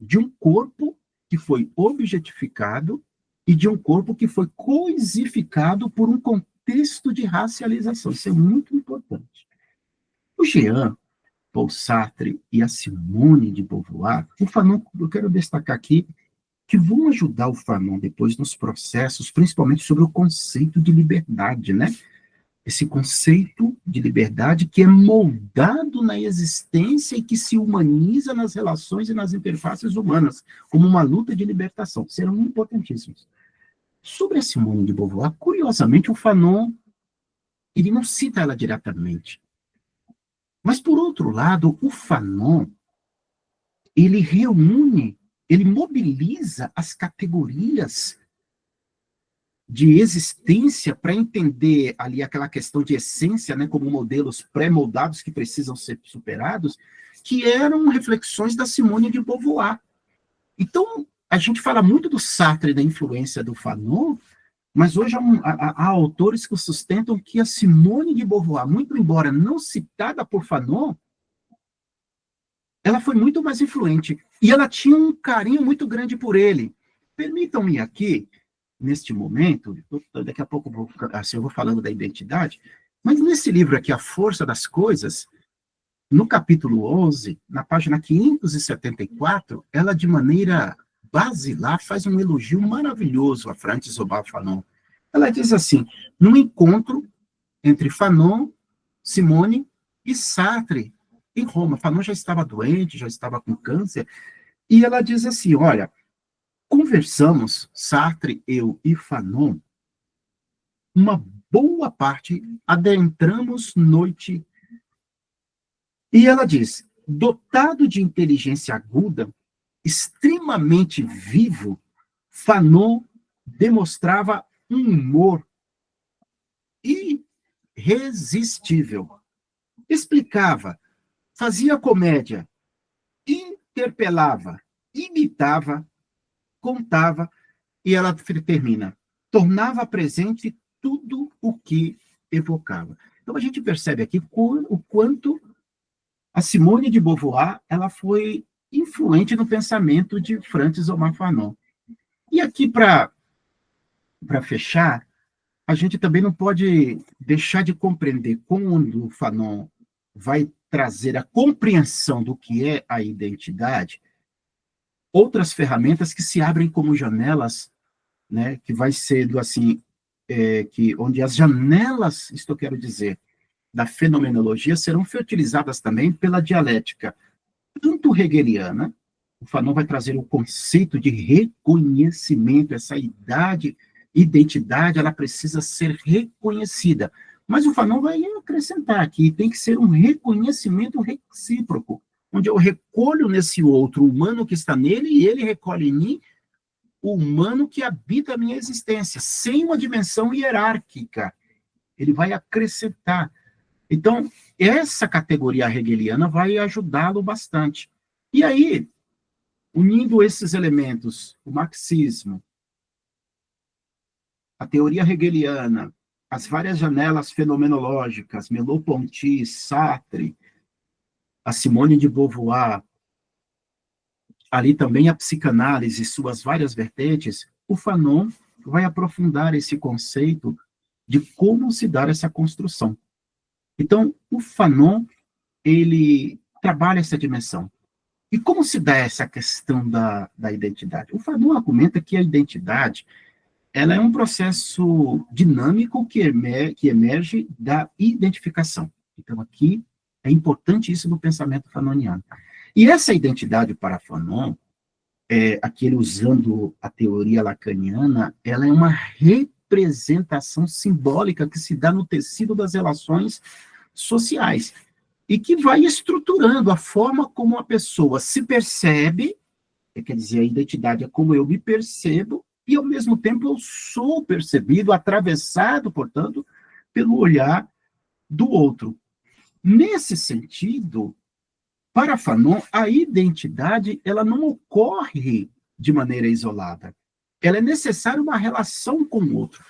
de um corpo que foi objetificado e de um corpo que foi coisificado por um contexto de racialização. Isso é muito importante. O Jean Paul Sartre e a Simone de Beauvoir, o Fanon, eu quero destacar aqui, que vão ajudar o Fanon depois nos processos, principalmente sobre o conceito de liberdade, né? Esse conceito de liberdade que é moldado na existência e que se humaniza nas relações e nas interfaces humanas, como uma luta de libertação. Serão importantíssimos. Sobre a Simone de Beauvoir, curiosamente, o Fanon, ele não cita ela diretamente. Mas, por outro lado, o Fanon, ele reúne, ele mobiliza as categorias de existência para entender ali aquela questão de essência, né, como modelos pré-moldados que precisam ser superados, que eram reflexões da Simone de Beauvoir. Então, a gente fala muito do Sartre, da influência do Fanon, mas hoje há autores que sustentam que a Simone de Beauvoir, muito embora não citada por Fanon, ela foi muito mais influente. E ela tinha um carinho muito grande por ele. Permitam-me aqui, neste momento, daqui a pouco eu vou falando da identidade, mas nesse livro aqui, A Força das Coisas, no capítulo 11, na página 574, ela, de maneira basilar, faz um elogio maravilhoso a Francis Zobar Fanon. Ela diz assim, num encontro entre Fanon, Simone e Sartre, em Roma. Fanon já estava doente, já estava com câncer, e ela diz assim, olha, conversamos, Sartre, eu e Fanon, uma boa parte, adentramos noite. E ela diz, dotado de inteligência aguda, extremamente vivo, Fanon demonstrava um humor irresistível. Explicava, fazia comédia, interpelava, imitava, contava, e ela termina, tornava presente tudo o que evocava. Então a gente percebe aqui o quanto a Simone de Beauvoir ela foi influente no pensamento de Francis Zobar Fanon. E aqui, para fechar, a gente também não pode deixar de compreender quando o Fanon vai trazer a compreensão do que é a identidade, outras ferramentas que se abrem como janelas, né, que vai sendo assim, onde as janelas, isto eu quero dizer, da fenomenologia serão fertilizadas também pela dialética, tanto hegeliana, o Fanon vai trazer o conceito de reconhecimento, essa identidade, ela precisa ser reconhecida. Mas o Fanon vai acrescentar que tem que ser um reconhecimento recíproco, onde eu recolho nesse outro humano que está nele e ele recolhe em mim o humano que habita a minha existência, sem uma dimensão hierárquica. Ele vai acrescentar. Então, essa categoria hegeliana vai ajudá-lo bastante. E aí, unindo esses elementos, o marxismo, a teoria hegeliana, as várias janelas fenomenológicas, Merleau-Ponty, Sartre, a Simone de Beauvoir, ali também a psicanálise, suas várias vertentes, o Fanon vai aprofundar esse conceito de como se dar essa construção. Então, o Fanon, ele trabalha essa dimensão. E como se dá essa questão da identidade? O Fanon argumenta que a identidade ela é um processo dinâmico que emerge da identificação. Então, aqui é importante isso no pensamento fanoniano. E essa identidade para Fanon, aqui ele usando a teoria lacaniana, ela é uma representação simbólica que se dá no tecido das relações sociais e que vai estruturando a forma como a pessoa se percebe, quer dizer, a identidade é como eu me percebo, e, ao mesmo tempo, eu sou percebido, atravessado, portanto, pelo olhar do outro. Nesse sentido, para Fanon, a identidade ela não ocorre de maneira isolada. Ela é necessária uma relação com o outro.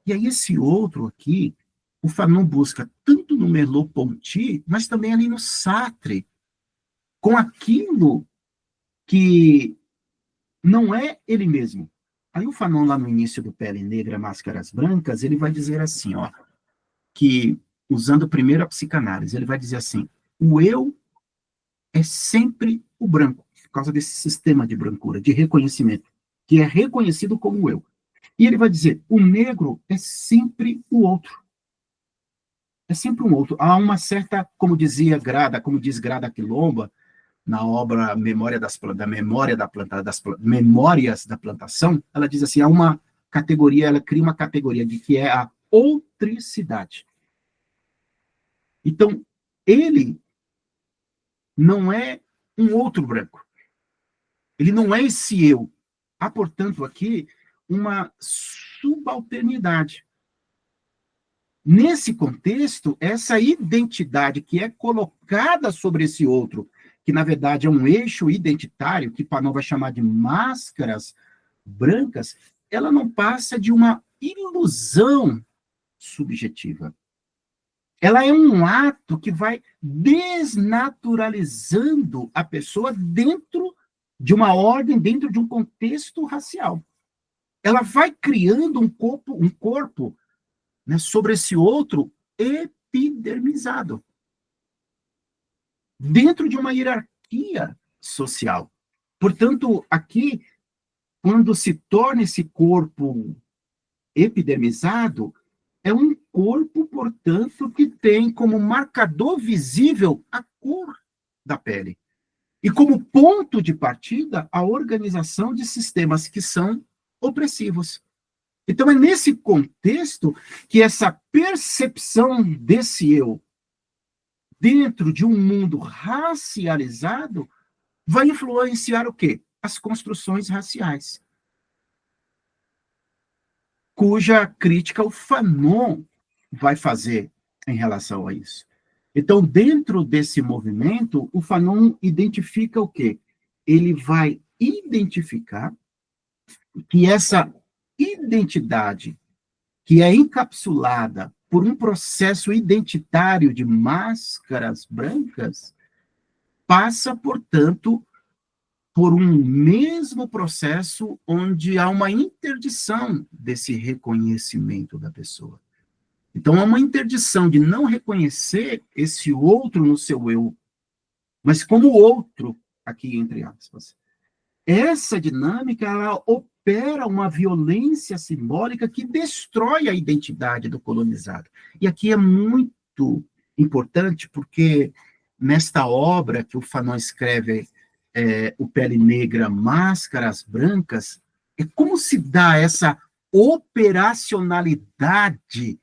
E aí esse outro aqui, o Fanon busca tanto no Merleau-Ponty, mas também ali no Sartre, com aquilo que não é ele mesmo. Aí o Fanon, lá no início do Pele Negra, Máscaras Brancas, ele vai dizer assim, ó, que, usando primeiro a psicanálise, ele vai dizer assim, o eu é sempre o branco, por causa desse sistema de brancura, de reconhecimento, que é reconhecido como eu. E ele vai dizer, o negro é sempre o outro. É sempre um outro. Há uma certa, como dizia Grada, como diz Grada Quilomba, na obra Memórias da Plantação, ela diz assim, há uma categoria, ela cria uma categoria de que é a outricidade. Então, ele não é um outro branco. Ele não é esse eu. Há, portanto, aqui uma subalternidade. Nesse contexto, essa identidade que é colocada sobre esse outro, que na verdade é um eixo identitário, que Fanon vai chamar de máscaras brancas, ela não passa de uma ilusão subjetiva. Ela é um ato que vai desnaturalizando a pessoa dentro de uma ordem, dentro de um contexto racial. Ela vai criando um corpo, né, sobre esse outro epidermizado, dentro de uma hierarquia social. Portanto, aqui, quando se torna esse corpo epidermizado, é um corpo, portanto, que tem como marcador visível a cor da pele. E como ponto de partida, a organização de sistemas que são opressivos. Então, é nesse contexto que essa percepção desse eu, dentro de um mundo racializado, vai influenciar o quê? As construções raciais, cuja crítica o Fanon vai fazer em relação a isso. Então, dentro desse movimento, o Fanon identifica o quê? Ele vai identificar que essa identidade que é encapsulada por um processo identitário de máscaras brancas passa, portanto, por um mesmo processo onde há uma interdição desse reconhecimento da pessoa. Então, há uma interdição de não reconhecer esse outro no seu eu, mas como outro, aqui entre aspas. Essa dinâmica, ela opera uma violência simbólica que destrói a identidade do colonizado. E aqui é muito importante, porque nesta obra que o Fanon escreve, O Pele Negra, Máscaras Brancas, é como se dá essa operacionalidade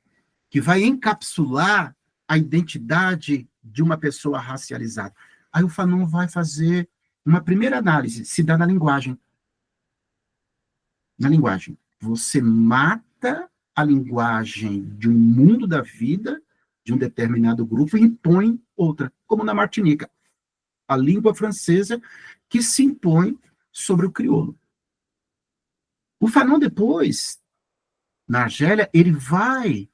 que vai encapsular a identidade de uma pessoa racializada. Aí o Fanon vai fazer uma primeira análise, se dá na linguagem. Na linguagem. Você mata a linguagem de um mundo da vida, de um determinado grupo, e impõe outra, como na Martinica. A língua francesa que se impõe sobre o crioulo. O Fanon, depois, na Argélia, ele vai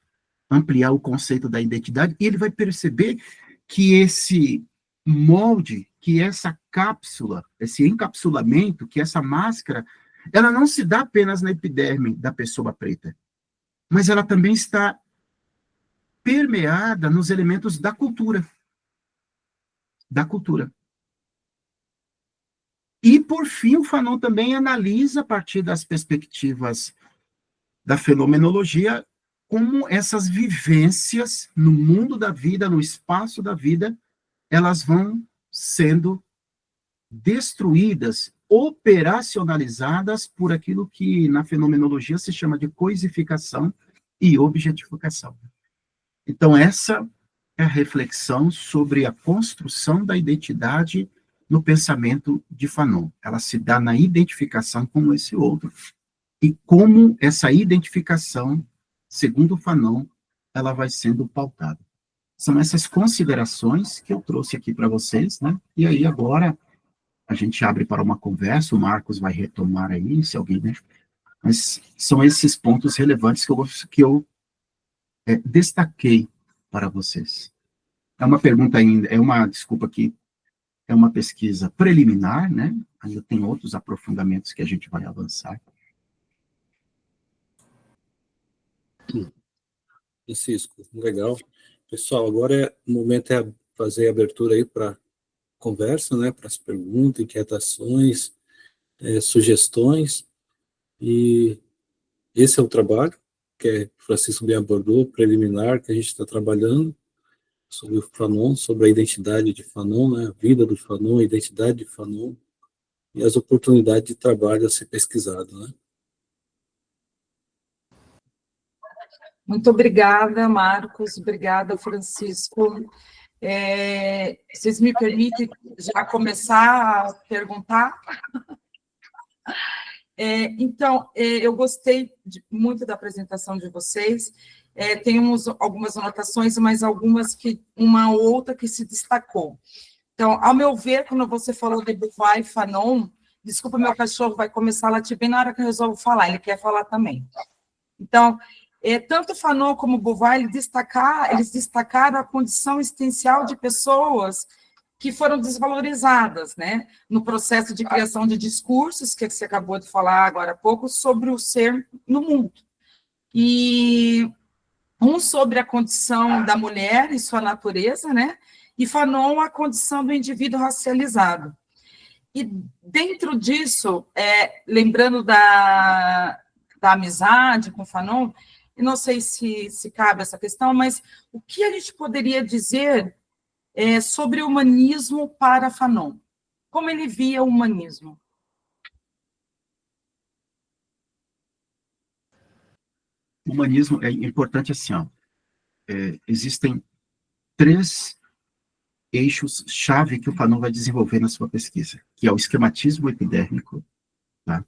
ampliar o conceito da identidade e ele vai perceber que esse molde, que essa cápsula, esse encapsulamento, que essa máscara, ela não se dá apenas na epiderme da pessoa preta, mas ela também está permeada nos elementos da cultura. Da cultura. E, por fim, o Fanon também analisa, a partir das perspectivas da fenomenologia, como essas vivências no mundo da vida, no espaço da vida, elas vão sendo destruídas, operacionalizadas por aquilo que na fenomenologia se chama de coisificação e objetificação. Então, essa é a reflexão sobre a construção da identidade no pensamento de Fanon. Ela se dá na identificação com esse outro, e como essa identificação, segundo Fanon, ela vai sendo pautada. São essas considerações que eu trouxe aqui para vocês, né? E aí agora a gente abre para uma conversa, o Marcos vai retomar aí, se alguém, né, Mas são esses pontos relevantes que eu destaquei para vocês. É uma pergunta ainda, desculpa aqui, é uma pesquisa preliminar, né? Ainda tem outros aprofundamentos que a gente vai avançar. Francisco, legal. Pessoal, agora o momento é fazer a abertura aí para conversa, né? Para as perguntas, inquietações, sugestões. E esse é o trabalho que o Francisco bem abordou, preliminar, que a gente está trabalhando sobre o Fanon, sobre a identidade de Fanon, né? A vida do Fanon, a identidade de Fanon e as oportunidades de trabalho a ser pesquisado, né? Muito obrigada, Marcos, obrigada, Francisco. Vocês me permitem já começar a perguntar? Então, eu gostei muito da apresentação de vocês, temos algumas anotações, mas uma outra que se destacou. Então, ao meu ver, quando você falou de Beauvoir e Fanon, desculpa, meu cachorro vai começar a latir bem na hora que eu resolvo falar, ele quer falar também. Então, tanto Fanon como Beauvoir, eles destacaram a condição existencial de pessoas que foram desvalorizadas, né, no processo de criação de discursos, que você acabou de falar agora há pouco, sobre o ser no mundo. E sobre a condição da mulher e sua natureza, né, e Fanon a condição do indivíduo racializado. E dentro disso, lembrando da amizade com Fanon, eu não sei se cabe essa questão, mas o que a gente poderia dizer sobre o humanismo para Fanon? Como ele via o humanismo? O humanismo é importante assim, ó, existem 3 eixos-chave que o Fanon vai desenvolver na sua pesquisa, que é o esquematismo epidérmico, tá?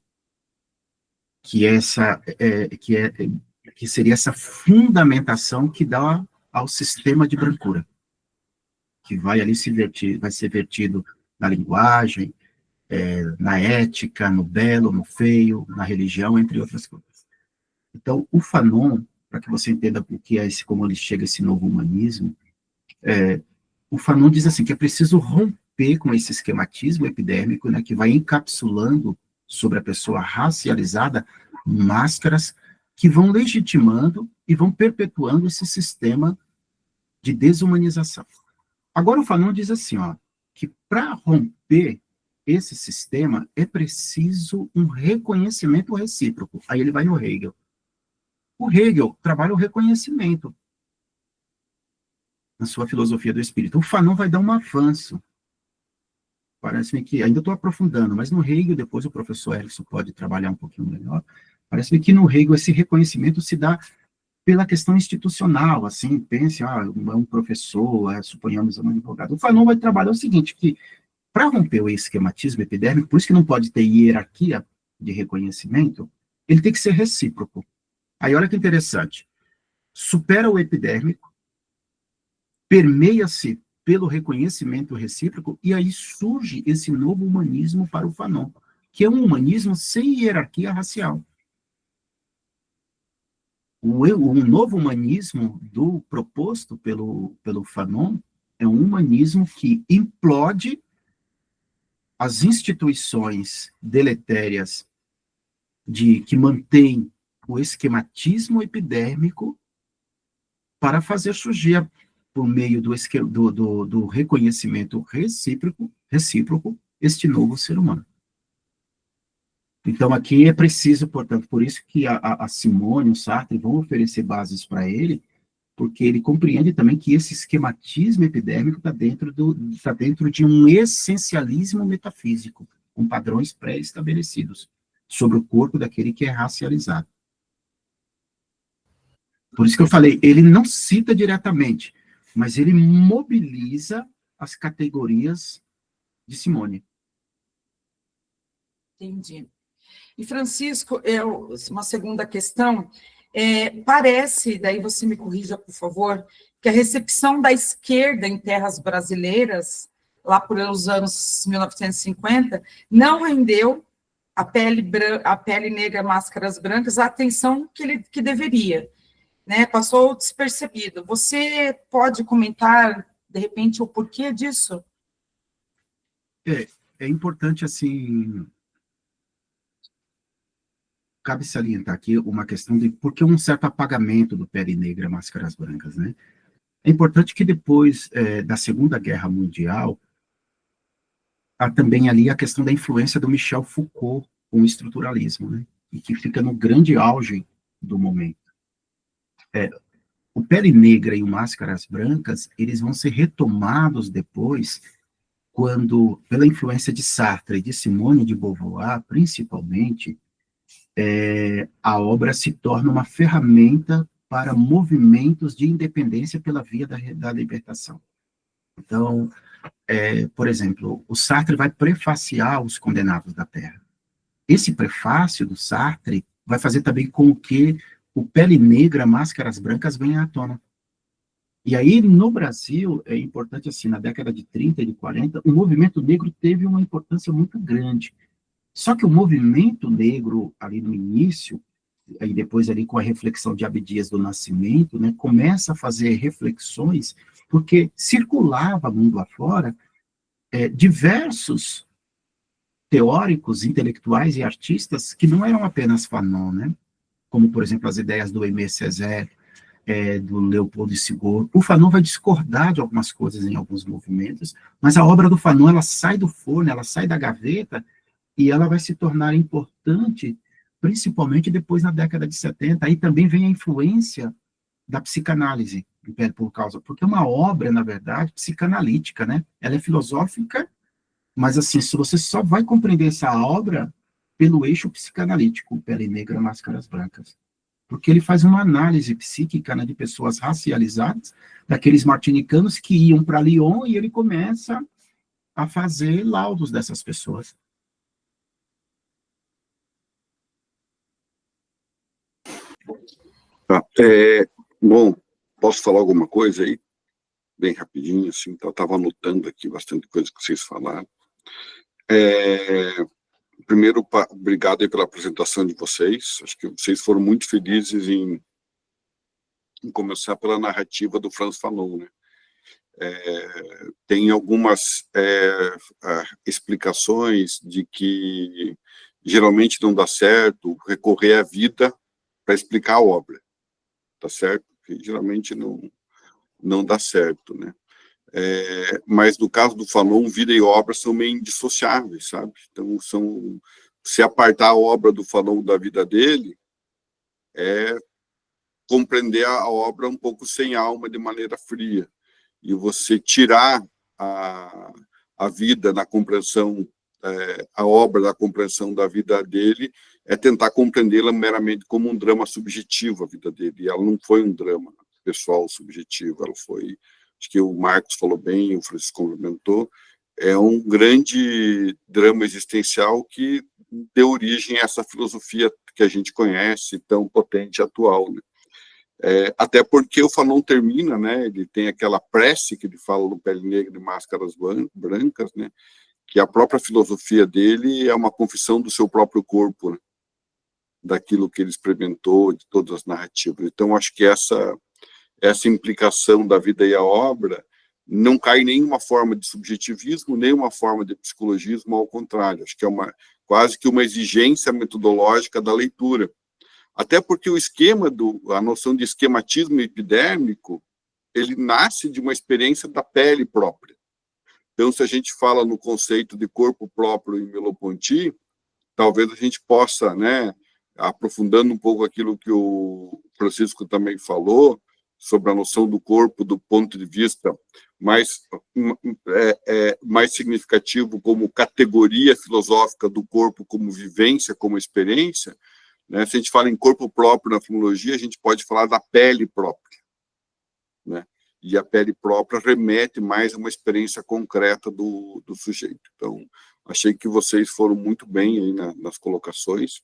Que seria essa fundamentação que dá ao sistema de brancura, que vai ali vai ser vertido na linguagem, na ética, no belo, no feio, na religião, entre outras coisas. Então, o Fanon, para que você entenda o que é como ele chega a esse novo humanismo, o Fanon diz assim, que é preciso romper com esse esquematismo epidérmico, né, que vai encapsulando sobre a pessoa racializada máscaras que vão legitimando e vão perpetuando esse sistema de desumanização. Agora o Fanon diz assim, ó, que para romper esse sistema é preciso um reconhecimento recíproco. Aí ele vai no Hegel. O Hegel trabalha o reconhecimento na sua filosofia do espírito. O Fanon vai dar um avanço. Parece-me que, ainda estou aprofundando, mas no Hegel, depois o professor Erickson pode trabalhar um pouquinho melhor, parece-me que no Hegel esse reconhecimento se dá pela questão institucional, assim, pense, é um professor, suponhamos um advogado. O Fanon vai trabalhar o seguinte, que para romper o esquematismo epidérmico, por isso que não pode ter hierarquia de reconhecimento, ele tem que ser recíproco. Aí olha que interessante, supera o epidérmico, permeia-se pelo reconhecimento recíproco, e aí surge esse novo humanismo para o Fanon, que é um humanismo sem hierarquia racial. Um novo humanismo proposto pelo Fanon é um humanismo que implode as instituições deletérias que mantêm o esquematismo epidérmico para fazer surgir, por meio do reconhecimento recíproco, este novo ser humano. Então, aqui é preciso, portanto, por isso que a Simone e o Sartre vão oferecer bases para ele, porque ele compreende também que esse esquematismo epidérmico está dentro de um essencialismo metafísico, com padrões pré-estabelecidos, sobre o corpo daquele que é racializado. Por isso que eu falei, ele não cita diretamente, mas ele mobiliza as categorias de Simone. Entendi. E, Francisco, uma segunda questão, parece, daí você me corrija, por favor, que a recepção da esquerda em terras brasileiras, lá por os anos 1950, não rendeu a pele negra, máscaras brancas, a atenção que deveria, né? Passou despercebido. Você pode comentar, de repente, o porquê disso? É importante, assim, cabe salientar aqui uma questão de por que um certo apagamento do Pele Negra, Máscaras Brancas, né? É importante que depois da Segunda Guerra Mundial, há também ali a questão da influência do Michel Foucault com o estruturalismo, né? E que fica no grande auge do momento. O Pele Negra e o Máscaras Brancas, eles vão ser retomados depois, quando, pela influência de Sartre e de Simone de Beauvoir, principalmente, a obra se torna uma ferramenta para movimentos de independência pela via da libertação. Então, por exemplo, o Sartre vai prefaciar Os Condenados da Terra. Esse prefácio do Sartre vai fazer também com que o Pele Negra, Máscaras Brancas venha à tona. E aí, no Brasil, é importante, assim, na década de 30 e de 40, o movimento negro teve uma importância muito grande. Só que o movimento negro, ali no início, aí depois ali com a reflexão de Abdias do Nascimento, né, começa a fazer reflexões, porque circulava mundo afora diversos teóricos, intelectuais e artistas que não eram apenas Fanon, né? Como, por exemplo, as ideias do Aimé Césaire, do Leopoldo Sigor. O Fanon vai discordar de algumas coisas em alguns movimentos, mas a obra do Fanon, ela sai do forno, ela sai da gaveta, e ela vai se tornar importante, principalmente depois na década de 70. Aí também vem a influência da psicanálise, por causa, porque é uma obra, na verdade, psicanalítica, né? Ela é filosófica, mas, assim, se você só vai compreender essa obra pelo eixo psicanalítico, Pele Negra, Máscaras Brancas. Porque ele faz uma análise psíquica, né, de pessoas racializadas, daqueles martinicanos que iam para Lyon, e ele começa a fazer laudos dessas pessoas. Tá, bom, posso falar alguma coisa aí? Bem rapidinho, assim, eu estava anotando aqui bastante coisa que vocês falaram. Primeiro, obrigado aí pela apresentação de vocês. Acho que vocês foram muito felizes em começar pela narrativa do Frantz Fanon, né? Tem algumas explicações de que geralmente não dá certo recorrer à vida para explicar a obra, tá certo? Que geralmente não dá certo, né? Mas no caso do Fanon, vida e obra são meio indissociáveis, sabe? Então, se apartar a obra do Fanon da vida dele, compreender a obra um pouco sem alma, de maneira fria. E você tirar a vida na compreensão, a obra da compreensão da vida dele, é tentar compreendê-la meramente como um drama subjetivo, a vida dele. E ela não foi um drama pessoal subjetivo, ela foi... Acho que o Marcos falou bem, o Francisco complementou, é um grande drama existencial que deu origem a essa filosofia que a gente conhece, tão potente e atual, né? Até porque o Fanon termina, né, ele tem aquela prece que ele fala no Pele Negra e Máscaras Brancas, né, que a própria filosofia dele é uma confissão do seu próprio corpo, né, daquilo que ele experimentou, de todas as narrativas. Então, acho que essa implicação da vida e a obra não cai em nenhuma forma de subjetivismo, nem uma forma de psicologismo, ao contrário. Acho que é quase que uma exigência metodológica da leitura. Até porque a noção de esquematismo epidérmico, ele nasce de uma experiência da pele própria. Então, se a gente fala no conceito de corpo próprio em Merleau-Ponty, talvez a gente possa, né, aprofundando um pouco aquilo que o Francisco também falou, sobre a noção do corpo do ponto de vista mais significativo como categoria filosófica do corpo, como vivência, como experiência, né? Se a gente fala em corpo próprio na filologia, a gente pode falar da pele própria, né? E a pele própria remete mais a uma experiência concreta do sujeito. Então, achei que vocês foram muito bem aí nas colocações,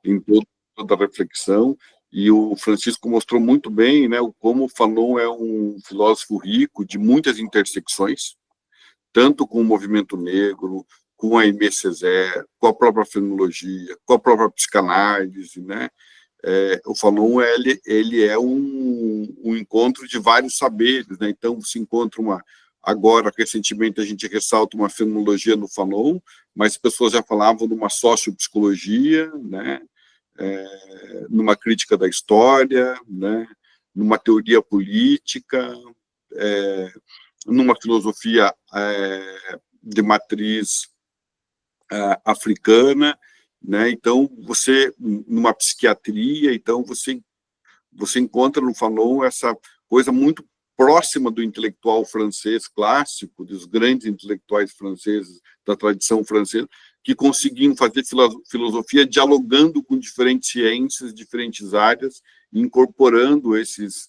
em toda a reflexão. E o Francisco mostrou muito bem, né, como o Fanon é um filósofo rico de muitas intersecções, tanto com o movimento negro, com a Aimé Césaire, com a própria fenomenologia, com a própria psicanálise, né? O Fanon, ele é um encontro de vários saberes, né? Então, se encontra agora, recentemente, a gente ressalta uma fenomenologia no Fanon, mas as pessoas já falavam de uma sociopsicologia, né? Numa crítica da história, né? Numa teoria política, numa filosofia de matriz africana, né? Então, numa psiquiatria, então você encontra no Fanon essa coisa muito próxima do intelectual francês clássico, dos grandes intelectuais franceses da tradição francesa, que conseguiam fazer filosofia dialogando com diferentes ciências, diferentes áreas, incorporando esses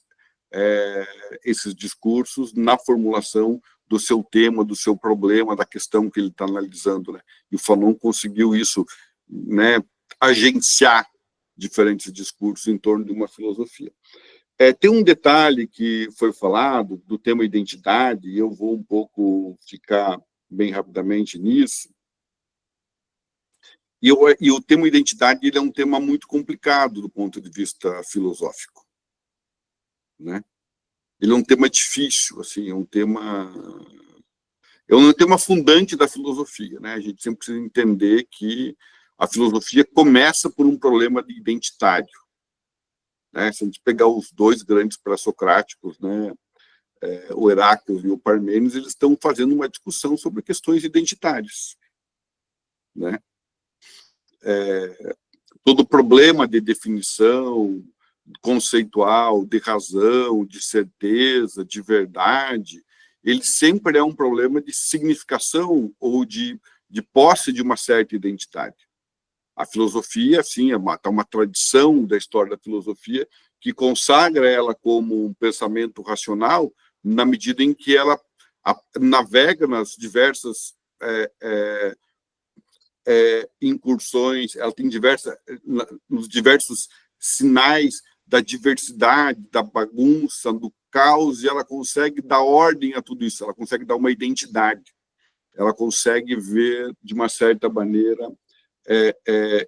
discursos na formulação do seu tema, do seu problema, da questão que ele está analisando, né? E o Fanon conseguiu isso, né, agenciar diferentes discursos em torno de uma filosofia. Tem um detalhe que foi falado do tema identidade, e eu vou um pouco ficar bem rapidamente nisso. E o tema identidade, ele é um tema muito complicado do ponto de vista filosófico, né? Ele é um tema difícil, assim, é um tema fundante da filosofia, né? A gente sempre precisa entender que a filosofia começa por um problema de identitário, né? Se a gente pegar os dois grandes pré-socráticos, né, o Heráclito e o Parmênides, eles estão fazendo uma discussão sobre questões identitárias, né? Todo problema de definição conceitual, de razão, de certeza, de verdade, ele sempre é um problema de significação ou de posse de uma certa identidade. A filosofia, assim, é uma tradição da história da filosofia que consagra ela como um pensamento racional na medida em que ela navega nas diversas incursões, ela tem nos diversos sinais da diversidade, da bagunça, do caos, e ela consegue dar ordem a tudo isso, ela consegue dar uma identidade, ela consegue ver, de uma certa maneira,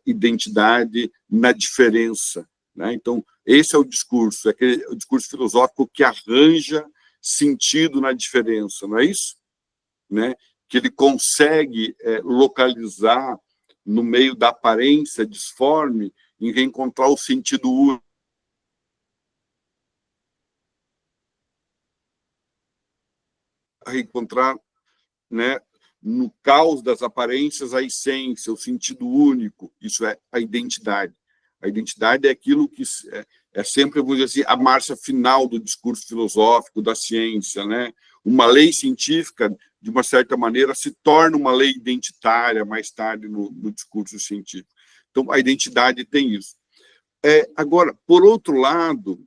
identidade na diferença, né? Então, esse é o discurso filosófico que arranja sentido na diferença, não é isso? Né? Que ele consegue localizar no meio da aparência disforme em reencontrar o sentido único. Reencontrar, né, no caos das aparências a essência, o sentido único, isso é a identidade. A identidade é aquilo que sempre, vou dizer assim, a marcha final do discurso filosófico, da ciência, né? Uma lei científica, de uma certa maneira, se torna uma lei identitária mais tarde no discurso científico. Então, a identidade tem isso. Agora, por outro lado,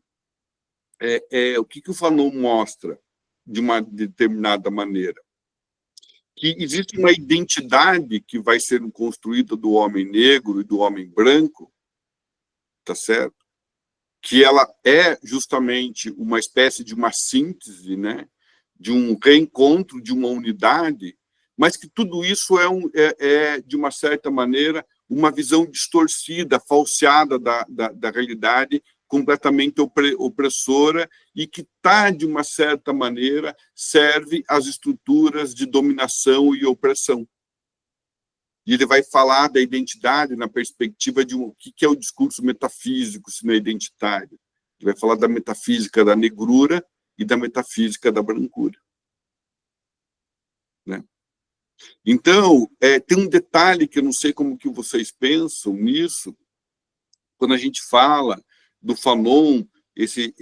o que o Fanon mostra de uma determinada maneira? Que existe uma identidade que vai sendo construída do homem negro e do homem branco, tá certo? Que ela é justamente uma espécie de uma síntese, né? De um reencontro, de uma unidade, mas que tudo isso é de uma certa maneira, uma visão distorcida, falseada da realidade, completamente opressora e que de uma certa maneira, serve às estruturas de dominação e opressão. E ele vai falar da identidade na perspectiva de o que é o discurso metafísico, se não é identitário. Ele vai falar da metafísica da negrura e da metafísica da brancura, né? Então, tem um detalhe que eu não sei como que vocês pensam nisso, quando a gente fala do Fanon, esse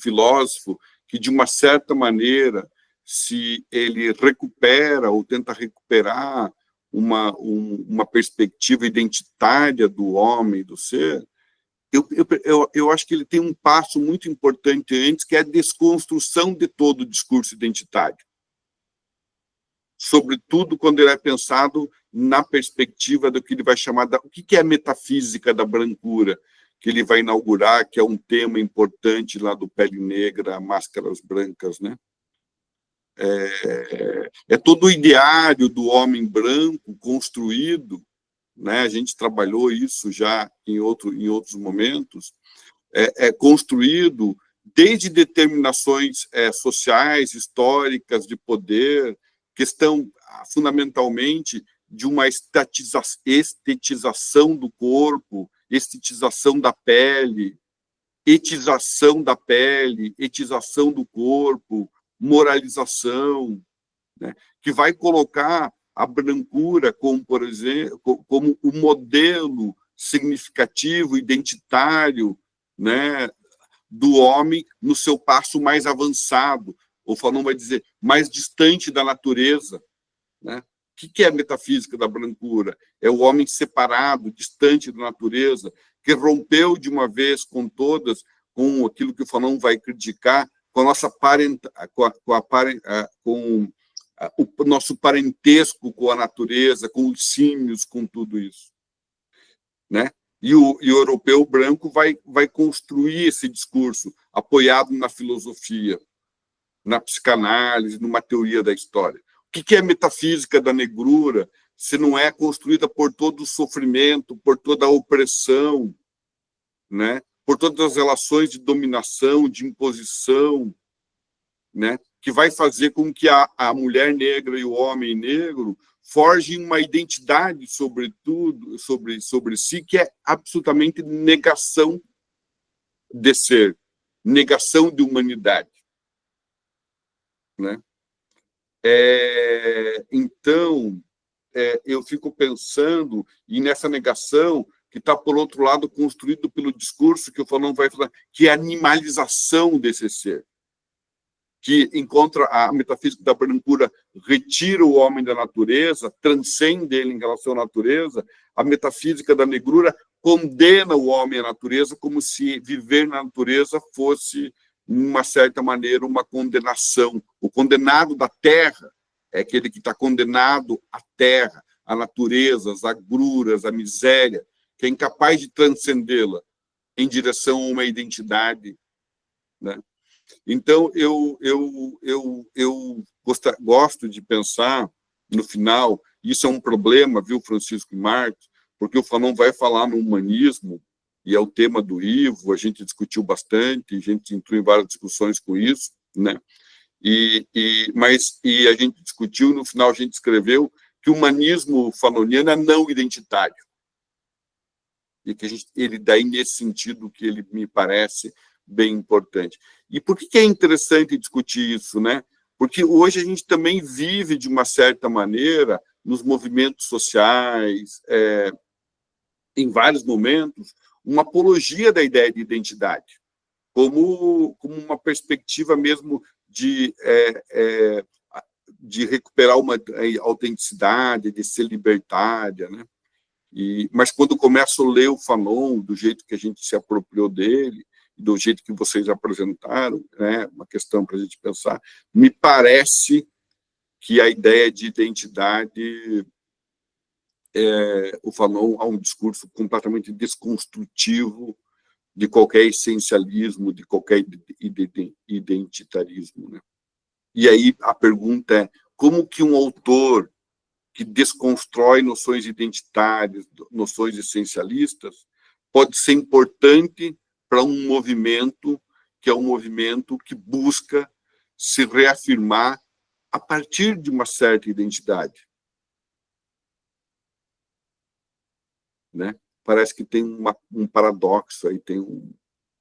filósofo que, de uma certa maneira, se ele recupera ou tenta recuperar uma perspectiva identitária do homem, do ser, eu acho que ele tem um passo muito importante antes, que é a desconstrução de todo o discurso identitário. Sobretudo quando ele é pensado na perspectiva do que ele vai chamar o que é a metafísica da brancura, que ele vai inaugurar, que é um tema importante lá do Pele Negra, Máscaras Brancas, né? É todo o ideário do homem branco construído, né? A gente trabalhou isso já em outros momentos, é construído desde determinações sociais, históricas, de poder, questão fundamentalmente de uma estetização do corpo, estetização da pele, etização do corpo, moralização, né, que vai colocar a brancura como, por exemplo, como um modelo significativo, identitário, né, do homem no seu passo mais avançado, ou Fanon vai dizer, mais distante da natureza, né? O que é a metafísica da brancura? É o homem separado, distante da natureza, que rompeu de uma vez com todas, com aquilo que o Fanon vai criticar, com a nossa com o nosso parentesco com a natureza, com os símios, com tudo isso, né? E o europeu branco vai construir esse discurso apoiado na filosofia, na psicanálise, numa teoria da história. O que é a metafísica da negrura se não é construída por todo o sofrimento, por toda a opressão, né? Por todas as relações de dominação, de imposição, né? Que vai fazer com que a mulher negra e o homem negro forgem uma identidade sobre si, que é absolutamente negação de ser, negação de humanidade, né? Então, eu fico pensando, e nessa negação, que está, por outro lado, construído pelo discurso que o Fanon vai falar, que é a animalização desse ser, que encontra a metafísica da brancura, retira o homem da natureza, transcende ele em relação à natureza. A metafísica da negrura condena o homem à natureza, como se viver na natureza fosse, de uma certa maneira, uma condenação. O condenado da terra é aquele que está condenado à terra, à natureza, às agruras, à miséria, que é incapaz de transcendê-la em direção a uma identidade, né? Então, eu gosto de pensar, no final, isso é um problema, viu, Francisco e Marcos, porque o Fanon vai falar no humanismo, e é o tema do Ivo, a gente discutiu bastante, a gente entrou em várias discussões com isso, né? Mas a gente discutiu, no final a gente escreveu que o humanismo fanoniano é não identitário. E que ele daí, nesse sentido, que ele me parece bem importante. E por que é interessante discutir isso, né? Porque hoje a gente também vive, de uma certa maneira, nos movimentos sociais, em vários momentos, uma apologia da ideia de identidade, como uma perspectiva mesmo de recuperar uma autenticidade, de ser libertária, né? Mas quando começo a ler o Fanon, do jeito que a gente se apropriou dele, do jeito que vocês apresentaram, né, uma questão para a gente pensar, me parece que a ideia de identidade, o Fanon há um discurso completamente desconstrutivo de qualquer essencialismo, de qualquer identitarismo, né? E aí a pergunta é, como que um autor que desconstrói noções identitárias, noções essencialistas, pode ser importante para um movimento que é um movimento que busca se reafirmar a partir de uma certa identidade, né? Parece que tem um paradoxo aí, tem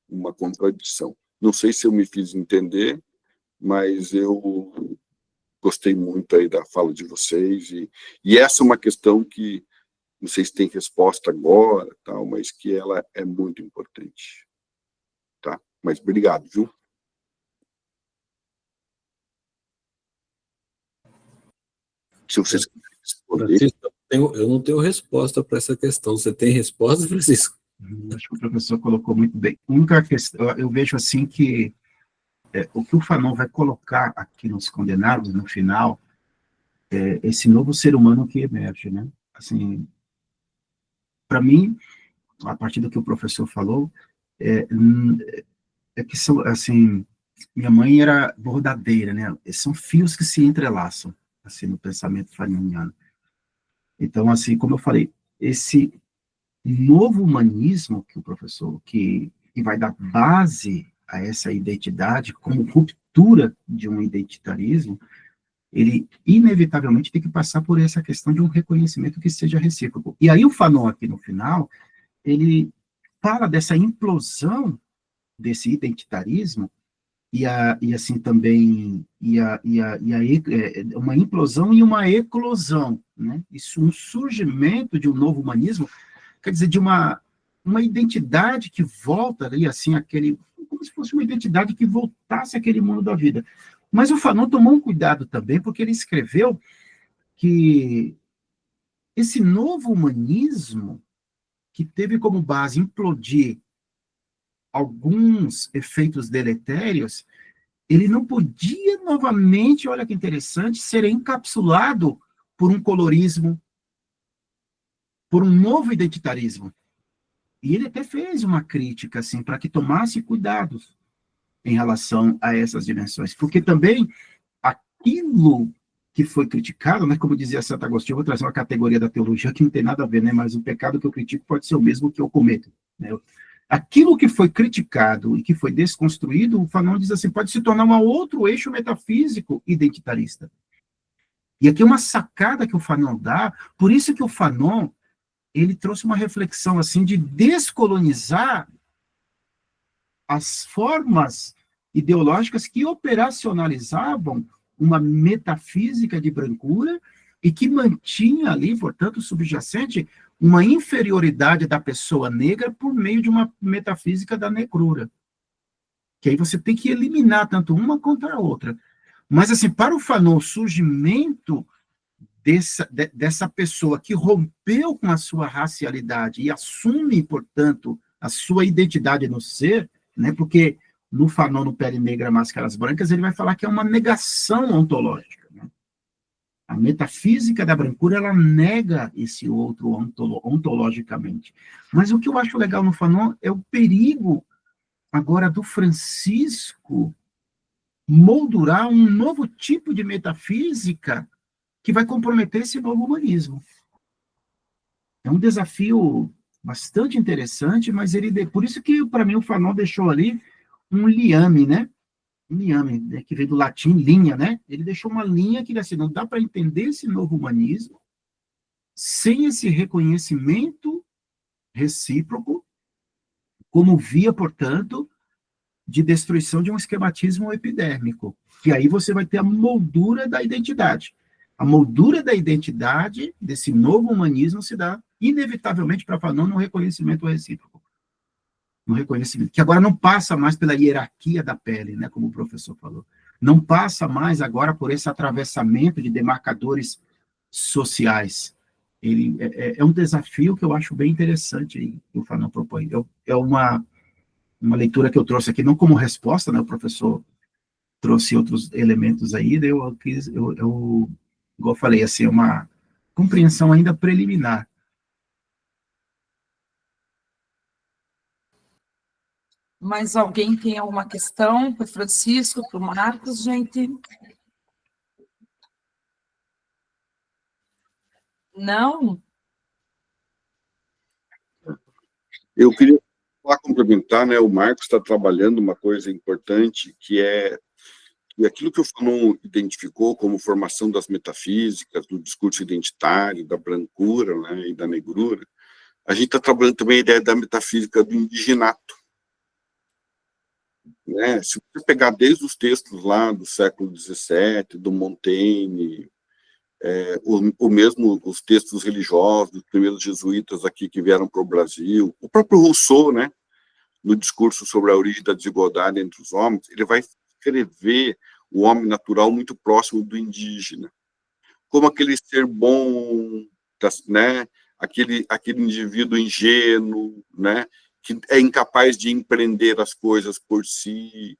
uma contradição. Não sei se eu me fiz entender, mas eu gostei muito aí da fala de vocês, e essa é uma questão que não sei se tem resposta agora, tal, mas que ela é muito importante. Tá? Mas obrigado, viu? Se vocês quiserem responder. Francisco, eu não tenho resposta para essa questão. Você tem resposta, Francisco? Acho que o professor colocou muito bem. A única questão, eu vejo assim que o que o Fanon vai colocar aqui nos Condenados, no final, é esse novo ser humano que emerge, né? Assim, para mim, a partir do que o professor falou, que são, assim, minha mãe era bordadeira, né? São fios que se entrelaçam, assim, no pensamento fanoniano. Então, assim, como eu falei, esse novo humanismo que o professor, que vai dar base a essa identidade, como ruptura de um identitarismo, ele inevitavelmente tem que passar por essa questão de um reconhecimento que seja recíproco. E aí o Fanon, aqui no final, ele fala dessa implosão desse identitarismo e assim também uma implosão e uma eclosão, né? Isso, um surgimento de um novo humanismo, quer dizer, de uma identidade que volta ali, assim, aquele, como se fosse uma identidade que voltasse àquele mundo da vida. Mas o Fanon tomou um cuidado também, porque ele escreveu que esse novo humanismo, que teve como base implodir alguns efeitos deletérios, ele não podia novamente, olha que interessante, ser encapsulado por um colorismo, por um novo identitarismo. E ele até fez uma crítica, assim, para que tomasse cuidados em relação a essas dimensões, porque também aquilo que foi criticado, né, como dizia Santo Agostinho, eu vou trazer uma categoria da teologia que não tem nada a ver, né, mas o pecado que eu critico pode ser o mesmo que eu cometo, né? Aquilo que foi criticado e que foi desconstruído, o Fanon diz assim, pode se tornar um outro eixo metafísico identitarista. E aqui é uma sacada que o Fanon dá, por isso que o Fanon, ele trouxe uma reflexão assim de descolonizar as formas ideológicas que operacionalizavam uma metafísica de brancura e que mantinha ali, portanto, subjacente uma inferioridade da pessoa negra por meio de uma metafísica da negrura. Que aí você tem que eliminar tanto uma contra a outra. Mas, assim, para o Fanon, o surgimento dessa pessoa que rompeu com a sua racialidade e assume, portanto, a sua identidade no ser, né, porque no Fanon, no Pele Negra, Máscaras Brancas, ele vai falar que é uma negação ontológica. Né? A metafísica da brancura, ela nega esse outro ontologicamente. Mas o que eu acho legal no Fanon é o perigo, agora, do Francisco moldurar um novo tipo de metafísica que vai comprometer esse novo humanismo. É um desafio bastante interessante, mas por isso que, para mim, o Fanon deixou ali um liame, né? Um liame, né? Que vem do latim linha, né? Ele deixou uma linha que, assim, não dá para entender esse novo humanismo sem esse reconhecimento recíproco, como via, portanto, de destruição de um esquematismo epidérmico. E aí você vai ter a moldura da identidade. A moldura da identidade desse novo humanismo se dá, inevitavelmente, para Fanon, no reconhecimento recíproco. No reconhecimento, que agora não passa mais pela hierarquia da pele, né, como o professor falou. Não passa mais agora por esse atravessamento de demarcadores sociais. Ele é um desafio que eu acho bem interessante aí, que o Fanon propõe. É uma leitura que eu trouxe aqui, não como resposta, né, o professor trouxe outros elementos aí, igual eu falei, assim, é uma compreensão ainda preliminar. Mais alguém tem alguma questão para o Francisco, para o Marcos, gente? Não? Eu queria complementar, né? O Marcos está trabalhando uma coisa importante, que é aquilo que o Fanon identificou como formação das metafísicas, do discurso identitário, da brancura, né, e da negrura. A gente está trabalhando também a ideia da metafísica do indiginato. Né? Se você pegar desde os textos lá do século XVII, do Montaigne, o mesmo os textos religiosos dos primeiros jesuítas aqui que vieram para o Brasil, o próprio Rousseau, né, no discurso sobre a origem da desigualdade entre os homens, ele vai escrever o homem natural muito próximo do indígena, como aquele ser bom, né, aquele indivíduo ingênuo, né, que é incapaz de empreender as coisas por si.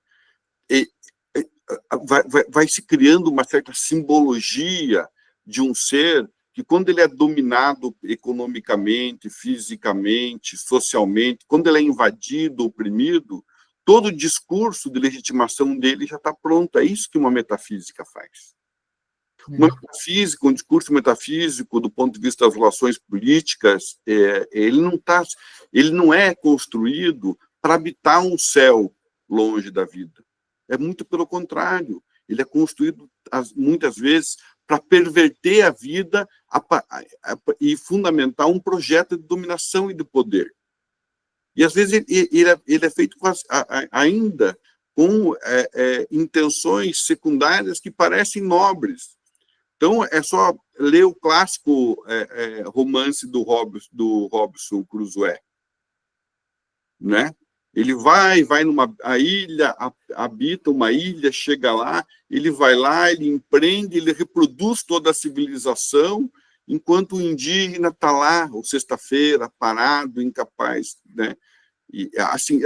Vai se criando uma certa simbologia de um ser que, quando ele é dominado economicamente, fisicamente, socialmente, quando ele é invadido, oprimido, todo o discurso de legitimação dele já está pronto. É isso que uma metafísica faz. Uma metafísica, um discurso metafísico, do ponto de vista das relações políticas, ele não é construído para habitar um céu longe da vida. É muito pelo contrário. Ele é construído, muitas vezes, para perverter a vida e fundamentar um projeto de dominação e de poder. E, às vezes, ele é feito ainda com intenções secundárias que parecem nobres. Então, é só ler o clássico romance do Robinson Crusoe, né? Ele vai numa ilha, habita uma ilha, chega lá, ele vai lá, ele empreende, ele reproduz toda a civilização, enquanto o indígena está lá, ou sexta-feira, parado, incapaz, né? E, assim,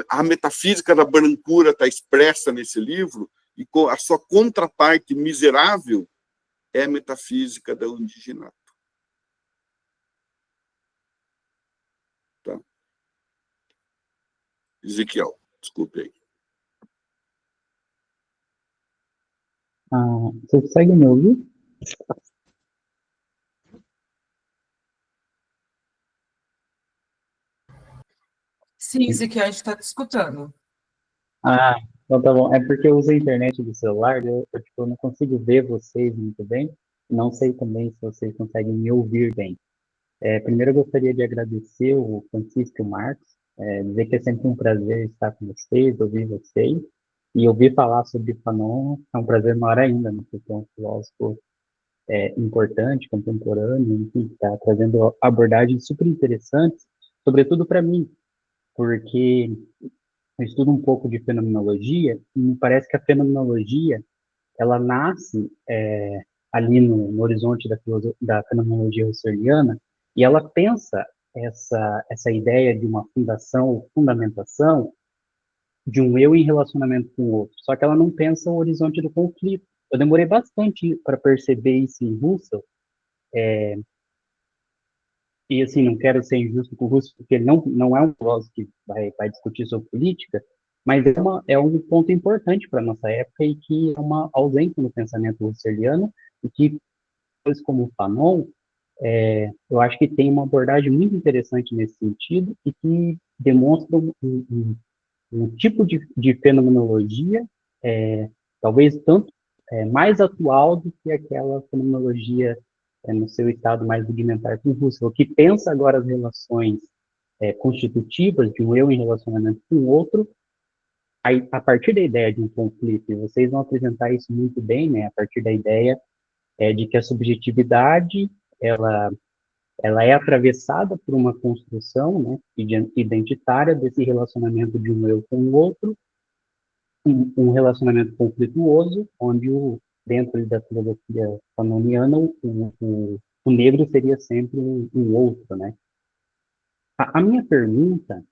a metafísica da brancura está expressa nesse livro, e a sua contraparte miserável é a metafísica do indigenato. Tá? Ezequiel, desculpe aí. Você consegue me ouvir? Sim, Ezequiel, a gente está te escutando. Então tá bom. É porque eu uso a internet do celular, eu não consigo ver vocês muito bem. Não sei também se vocês conseguem me ouvir bem. Primeiro, eu gostaria de agradecer o Francisco e o Marcos, dizer que é sempre um prazer estar com vocês, ouvir vocês, e ouvir falar sobre Fanon é um prazer maior ainda, né, porque é um filósofo importante, contemporâneo, enfim, está trazendo abordagens super interessantes, sobretudo para mim, porque eu estudo um pouco de fenomenologia e me parece que a fenomenologia ela nasce ali no horizonte da fenomenologia husserliana e ela pensa essa ideia de uma fundação ou fundamentação de um eu em relacionamento com o outro, só que ela não pensa o horizonte do conflito. Eu demorei bastante para perceber isso em Husserl, e assim, não quero ser injusto com o Russo, porque ele não é um filósofo que vai discutir sobre política, mas é um ponto importante para a nossa época e que é uma ausência no pensamento husserliano, e que, coisas como o Fanon, eu acho que tem uma abordagem muito interessante nesse sentido e que demonstra um tipo de fenomenologia, talvez tanto mais atual do que aquela fenomenologia no seu estado mais rudimentar com Husserl, que pensa agora as relações constitutivas de um eu em relacionamento com o outro, a partir da ideia de um conflito, e vocês vão apresentar isso muito bem, né, a partir da ideia de que a subjetividade, ela é atravessada por uma construção, né, identitária desse relacionamento de um eu com o outro, um relacionamento conflituoso, onde dentro da filosofia fanoniana, o negro seria sempre um outro, né? A minha pergunta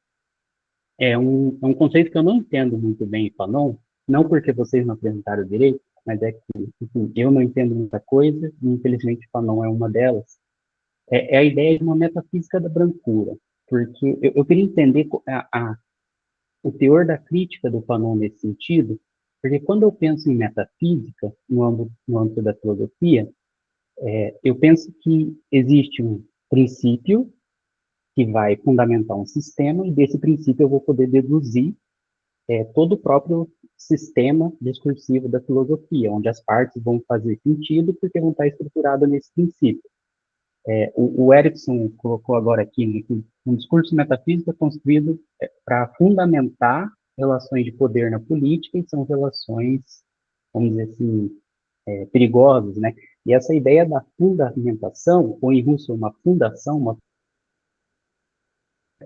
é um conceito que eu não entendo muito bem em Fanon, não porque vocês não apresentaram direito, mas é que, enfim, eu não entendo muita coisa, e infelizmente Fanon é uma delas. É a ideia de uma metafísica da brancura, porque eu queria entender o teor da crítica do Fanon nesse sentido, porque quando eu penso em metafísica, no âmbito da filosofia, eu penso que existe um princípio que vai fundamentar um sistema, e desse princípio eu vou poder deduzir todo o próprio sistema discursivo da filosofia, onde as partes vão fazer sentido porque vão estar estruturadas nesse princípio. O Erickson colocou agora aqui, né, que um discurso metafísico é construído para fundamentar relações de poder na política, e são relações, vamos dizer assim, perigosas, né? E essa ideia da fundamentação, ou em russo, uma fundação,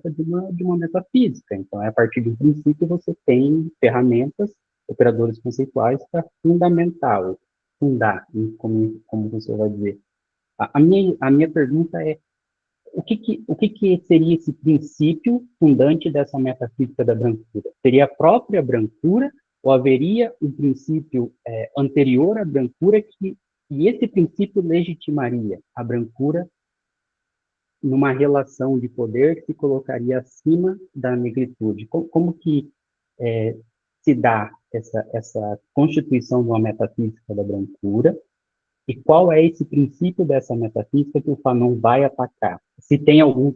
de uma metafísica. Então, a partir de um princípio, você tem ferramentas, operadores conceituais para fundamentar, ou fundar, como você vai dizer. A minha pergunta é, o que seria esse princípio fundante dessa metafísica da brancura? Seria a própria brancura, ou haveria um princípio anterior à brancura e esse princípio legitimaria a brancura numa relação de poder que se colocaria acima da negritude? Como que se dá essa constituição de uma metafísica da brancura, e qual é esse princípio dessa metafísica que o Fanon vai atacar? Se tem algum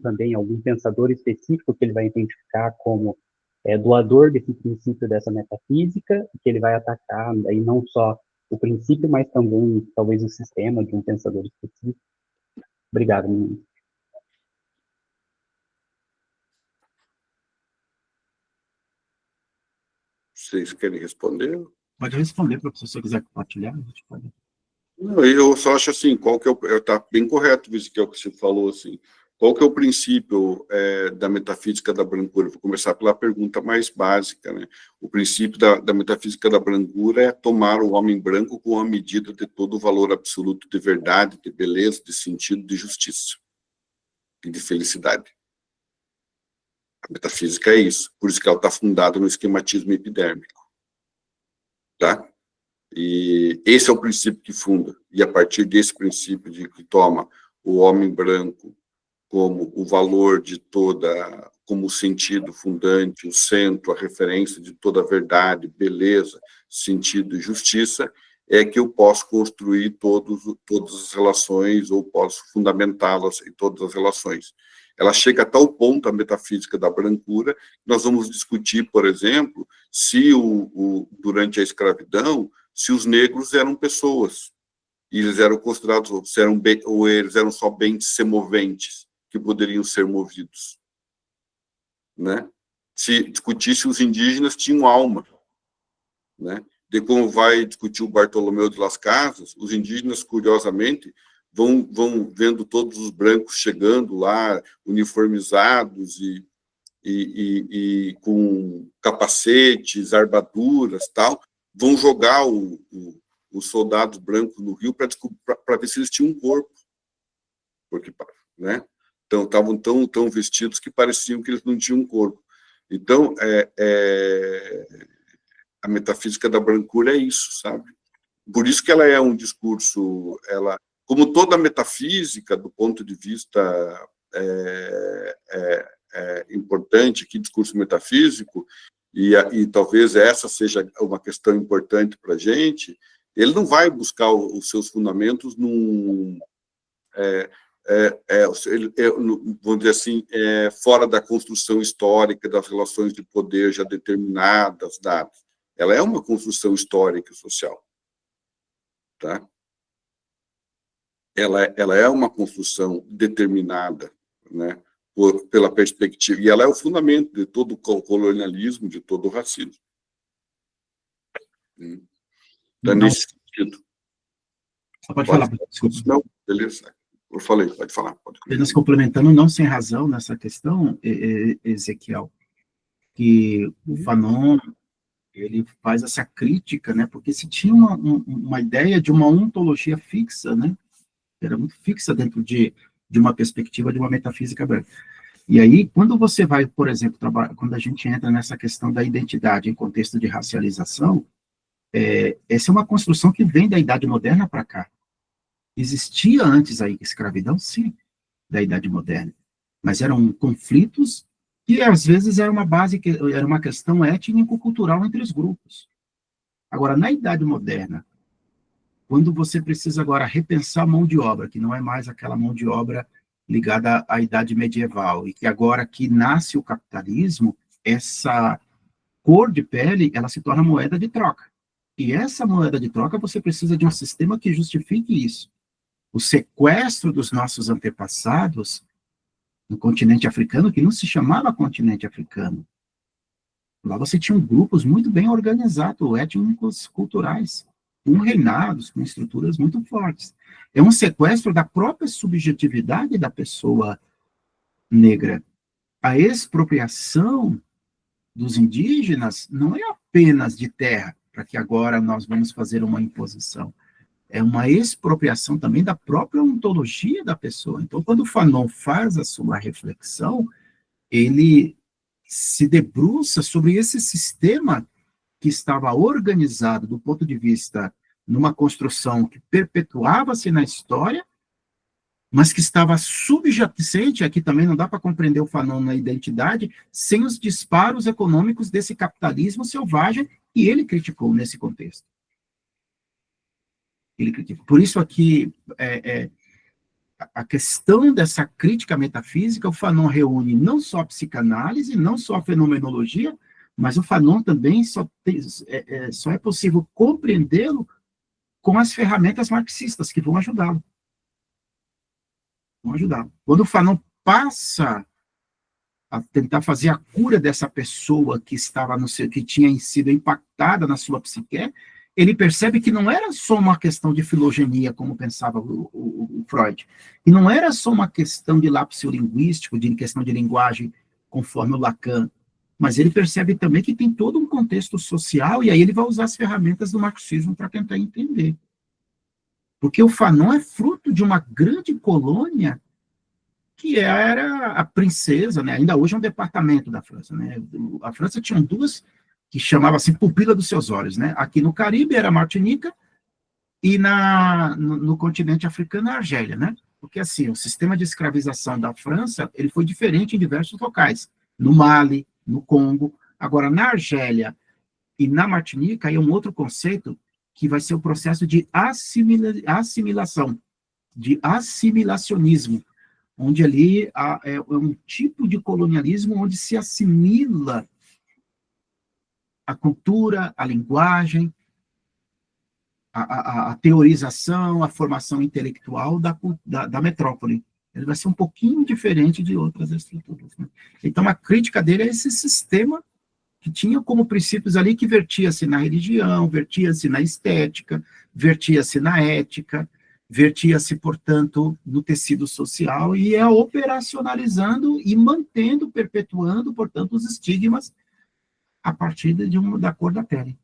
pensador específico que ele vai identificar como doador desse princípio dessa metafísica, que ele vai atacar, aí não só o princípio, mas também, talvez, o sistema de um pensador específico. Obrigado, menino. Vocês querem responder? Pode responder, professor, se você quiser compartilhar, a gente pode. Não, eu só acho assim, qual que tá bem correto isso que é o que você falou, assim, qual que é o princípio da metafísica da brancura? Vou começar pela pergunta mais básica, né? O princípio da metafísica da brancura é tomar o homem branco com a medida de todo o valor absoluto de verdade, de beleza, de sentido, de justiça e de felicidade. A metafísica é isso, por isso que ela está fundada no esquematismo epidérmico, tá? E esse é o princípio que funda, e a partir desse princípio de que toma o homem branco como o valor de toda, como o sentido fundante, o centro, a referência de toda a verdade, beleza, sentido e justiça, é que eu posso construir todas as relações, ou posso fundamentá-las em todas as relações. Ela chega a tal ponto, a metafísica da brancura, que nós vamos discutir, por exemplo, se durante a escravidão, se os negros eram pessoas, e eles eram considerados, ou eles eram só bens semoventes, que poderiam ser movidos, né? Se discutisse os indígenas tinham alma, né? De como vai discutir o Bartolomeu de Las Casas, os indígenas, curiosamente, vão vendo todos os brancos chegando lá, uniformizados e com capacetes, armaduras, tal, vão jogar os soldados brancos no rio para ver se eles tinham um corpo, porque, né? Então, estavam tão vestidos que pareciam que eles não tinham um corpo. Então, a metafísica da brancura é isso, sabe? Por isso que ela é um discurso, como toda metafísica, do ponto de vista importante, que discurso metafísico, e talvez essa seja uma questão importante para a gente, ele não vai buscar os seus fundamentos vamos dizer assim, fora da construção histórica das relações de poder já determinadas, dadas. Ela é uma construção histórica e social, tá? Ela é uma construção determinada, né, pela perspectiva, e ela é o fundamento de todo o colonialismo, de todo o racismo. Então, nesse sentido. Só pode falar, desculpa. Não, beleza. Eu falei, pode falar. Apenas complementando, não sem razão nessa questão, Ezequiel, que o Fanon, ele faz essa crítica, né, porque se tinha uma ideia de uma ontologia fixa, né, era muito fixa dentro de uma perspectiva de uma metafísica branca. E aí, quando você vai, por exemplo, quando a gente entra nessa questão da identidade em contexto de racialização, essa é uma construção que vem da Idade Moderna para cá. Existia antes a escravidão, sim, da Idade Moderna, mas eram conflitos que, às vezes, era uma questão étnico-cultural entre os grupos. Agora, na Idade Moderna, quando você precisa agora repensar a mão de obra, que não é mais aquela mão de obra ligada à Idade Medieval, e que agora que nasce o capitalismo, essa cor de pele, ela se torna moeda de troca. E essa moeda de troca, você precisa de um sistema que justifique isso. O sequestro dos nossos antepassados no continente africano, que não se chamava continente africano. Lá você tinha grupos muito bem organizados, étnicos, culturais, com reinados, com estruturas muito fortes. É um sequestro da própria subjetividade da pessoa negra. A expropriação dos indígenas não é apenas de terra, para que agora nós vamos fazer uma imposição. É uma expropriação também da própria ontologia da pessoa. Então, quando o Fanon faz a sua reflexão, ele se debruça sobre esse sistema que estava organizado do ponto de vista numa construção que perpetuava-se na história, mas que estava subjacente, aqui também não dá para compreender o Fanon na identidade, sem os disparos econômicos desse capitalismo selvagem que ele criticou nesse contexto. Ele criticou. Por isso aqui, a questão dessa crítica metafísica, o Fanon reúne não só a psicanálise, não só a fenomenologia, mas o Fanon também só é possível compreendê-lo com as ferramentas marxistas que vão ajudá-lo. Vão ajudá-lo. Quando o Fanon passa a tentar fazer a cura dessa pessoa que estava que tinha sido impactada na sua psique, ele percebe que não era só uma questão de filogenia, como pensava o Freud, e não era só uma questão de lapso linguístico, de questão de linguagem, conforme o Lacan, mas ele percebe também que tem todo um contexto social, e aí ele vai usar as ferramentas do marxismo para tentar entender. Porque o Fanon é fruto de uma grande colônia que era a princesa, né? Ainda hoje é um departamento da França, né? A França tinha duas que chamava assim pupila dos seus olhos, né? Aqui no Caribe era Martinica e no continente africano a Argélia, né? Porque assim, o sistema de escravização da França, ele foi diferente em diversos locais, no Mali, no Congo. Agora, na Argélia e na Martinica, aí é um outro conceito que vai ser o processo de assimilação, de assimilacionismo, onde ali é um tipo de colonialismo onde se assimila a cultura, a linguagem, a teorização, a formação intelectual da metrópole. Ele vai ser um pouquinho diferente de outras estruturas, né? Então, a crítica dele é esse sistema que tinha como princípios ali que vertia-se na religião, vertia-se na estética, vertia-se na ética, vertia-se, portanto, no tecido social, e é operacionalizando e mantendo, perpetuando, portanto, os estigmas a partir da cor da pele.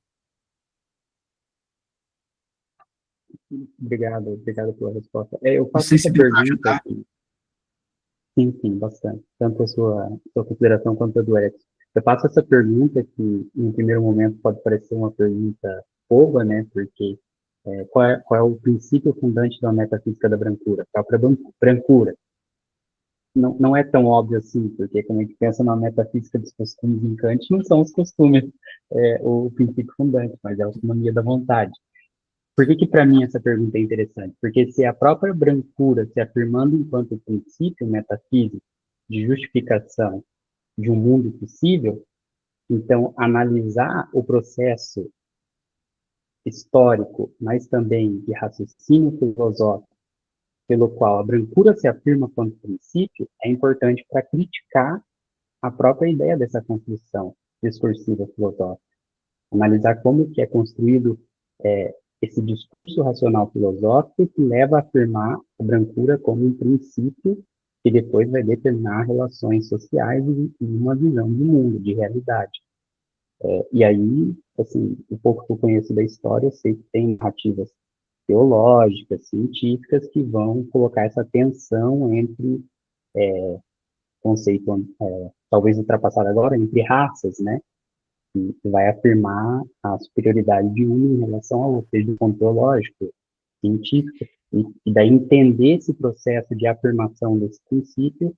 Obrigado pela resposta. Eu faço essa pergunta aqui. Sim, bastante. Tanto a sua consideração quanto a do Edson. Eu faço essa pergunta que, em primeiro momento, pode parecer uma pergunta boba, né? Porque qual é o princípio fundante da metafísica da brancura? A própria brancura. Não é tão óbvio assim, porque quando a gente pensa na metafísica dos costumes em Kant, não são os costumes o princípio fundante, mas é a autonomia da vontade. Por que para mim essa pergunta é interessante? Porque se a própria brancura se afirmando enquanto princípio metafísico de justificação de um mundo possível, então analisar o processo histórico, mas também de raciocínio filosófico, pelo qual a brancura se afirma quanto princípio, é importante para criticar a própria ideia dessa construção discursiva filosófica. Analisar como que é construído esse discurso racional filosófico que leva a afirmar a brancura como um princípio que depois vai determinar relações sociais e uma visão de mundo, de realidade. E aí, assim, o pouco que eu conheço da história, eu sei que tem narrativas teológicas, científicas, que vão colocar essa tensão entre conceito, talvez ultrapassado agora, entre raças, né? Que vai afirmar a superioridade de um em relação ao outro, desde o ponto teológico, científico, e daí entender esse processo de afirmação desse princípio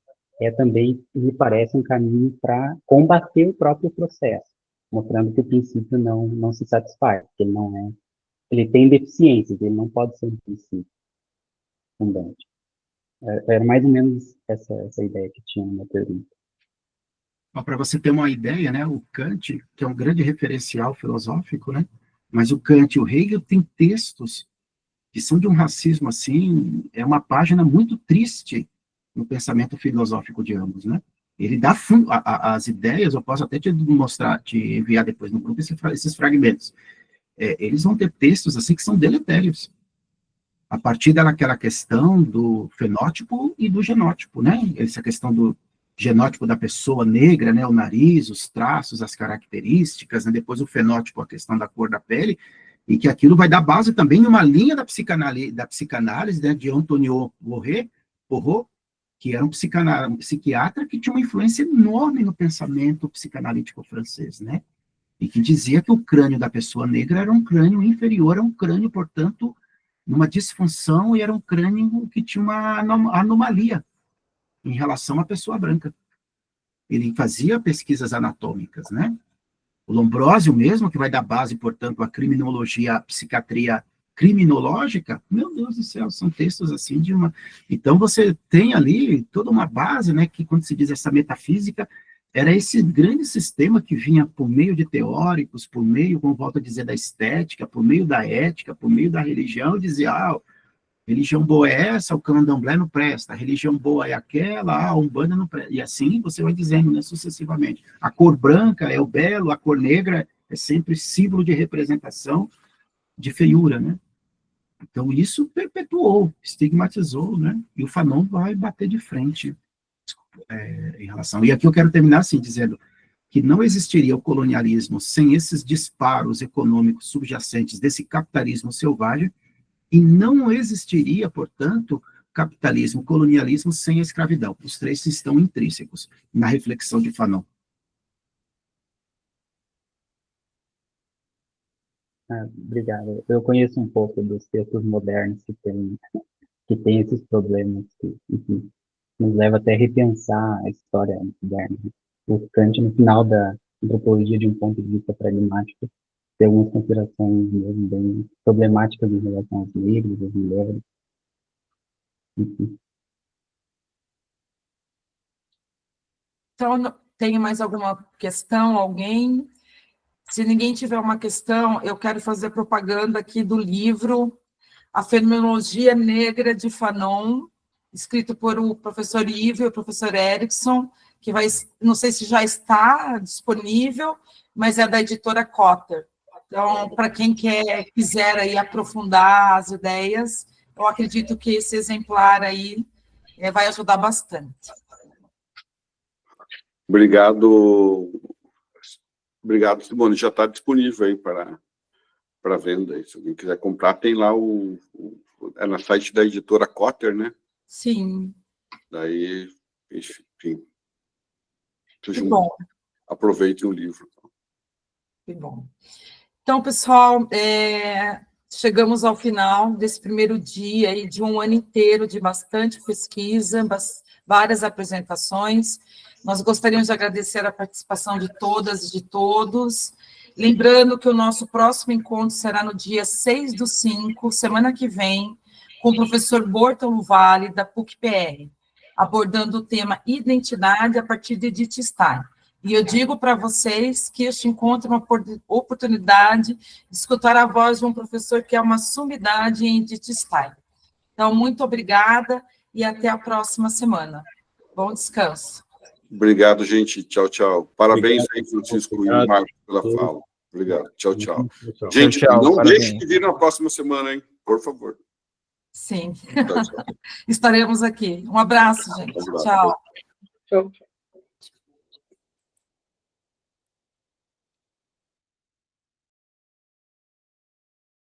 também, me parece, um caminho para combater o próprio processo, mostrando que o princípio não se satisfaz, que ele tem deficiências, ele não pode ser um princípio fundante. Era mais ou menos essa ideia que tinha na minha pergunta. Para você ter uma ideia, né, o Kant, que é um grande referencial filosófico, né, mas o Kant e o Hegel têm textos que são de um racismo, assim, é uma página muito triste no pensamento filosófico de ambos, né. Ele dá as ideias, eu posso até te enviar depois no grupo esses fragmentos. Eles vão ter textos, assim, que são deletérios, a partir daquela questão do fenótipo e do genótipo, né, essa questão do genótipo da pessoa negra, né, o nariz, os traços, as características, né, depois o fenótipo, a questão da cor da pele, e que aquilo vai dar base também numa linha da psicanálise, né, de Antonio Porrot, que era um psiquiatra que tinha uma influência enorme no pensamento psicanalítico francês, né, e que dizia que o crânio da pessoa negra era um crânio inferior a um crânio, portanto, numa disfunção, e era um crânio que tinha uma anomalia em relação à pessoa branca. Ele fazia pesquisas anatômicas, né? O Lombrósio mesmo, que vai dar base, portanto, à criminologia, à psiquiatria criminológica, meu Deus do céu, são textos assim de uma... Então, você tem ali toda uma base, né, que quando se diz essa metafísica, era esse grande sistema que vinha por meio de teóricos, por meio, como volto a dizer, da estética, por meio da ética, por meio da religião, dizia, religião boa é essa, o candomblé não presta, a religião boa é aquela, a umbanda não presta, e assim você vai dizendo, né, sucessivamente. A cor branca é o belo, a cor negra é sempre símbolo de representação de feiura, né? Então, isso perpetuou, estigmatizou, né? E o Fanon vai bater de frente em relação... E aqui eu quero terminar assim, dizendo que não existiria o colonialismo sem esses disparos econômicos subjacentes desse capitalismo selvagem, e não existiria, portanto, capitalismo, colonialismo sem a escravidão. Os três estão intrínsecos na reflexão de Fanon. Obrigado. Eu conheço um pouco dos textos modernos que tem esses problemas, que, enfim, nos leva até a repensar a história moderna. O Kant, no final da antropologia, de um ponto de vista pragmático, tem algumas considerações mesmo bem problemáticas em relação aos negros, às mulheres, enfim. Então, tem mais alguma questão, alguém? Se ninguém tiver uma questão, eu quero fazer propaganda aqui do livro A Fenomenologia Negra de Fanon, escrito por o professor Ivo e o professor Erickson, que vai, não sei se já está disponível, mas é da editora Cotter. Então, para quem quiser aí aprofundar as ideias, eu acredito que esse exemplar aí vai ajudar bastante. Obrigado, Simone. Já está disponível aí para venda. Se alguém quiser comprar, tem lá é no site da editora Cotter, né? Sim. Daí, enfim. Que bom. Aproveitem o livro. Que bom. Então, pessoal, chegamos ao final desse primeiro dia aí de um ano inteiro de bastante pesquisa, várias apresentações. Nós gostaríamos de agradecer a participação de todas e de todos. Lembrando que o nosso próximo encontro será no dia 6/5, semana que vem, com o professor Bortolo Vale, da PUC-PR, abordando o tema identidade a partir de Edith Stein. E eu digo para vocês que este encontro é uma oportunidade de escutar a voz de um professor que é uma sumidade em Edith Stein. Então, muito obrigada e até a próxima semana. Bom descanso. Obrigado, gente. Tchau, tchau. Parabéns aí, Francisco e Marcos, pela fala. Obrigado. Tchau, tchau. Gente, tchau, não parabéns. deixe de vir na próxima semana, hein? Por favor. Sim. Tchau, tchau. Estaremos aqui. Um abraço, gente. Tchau. Tchau.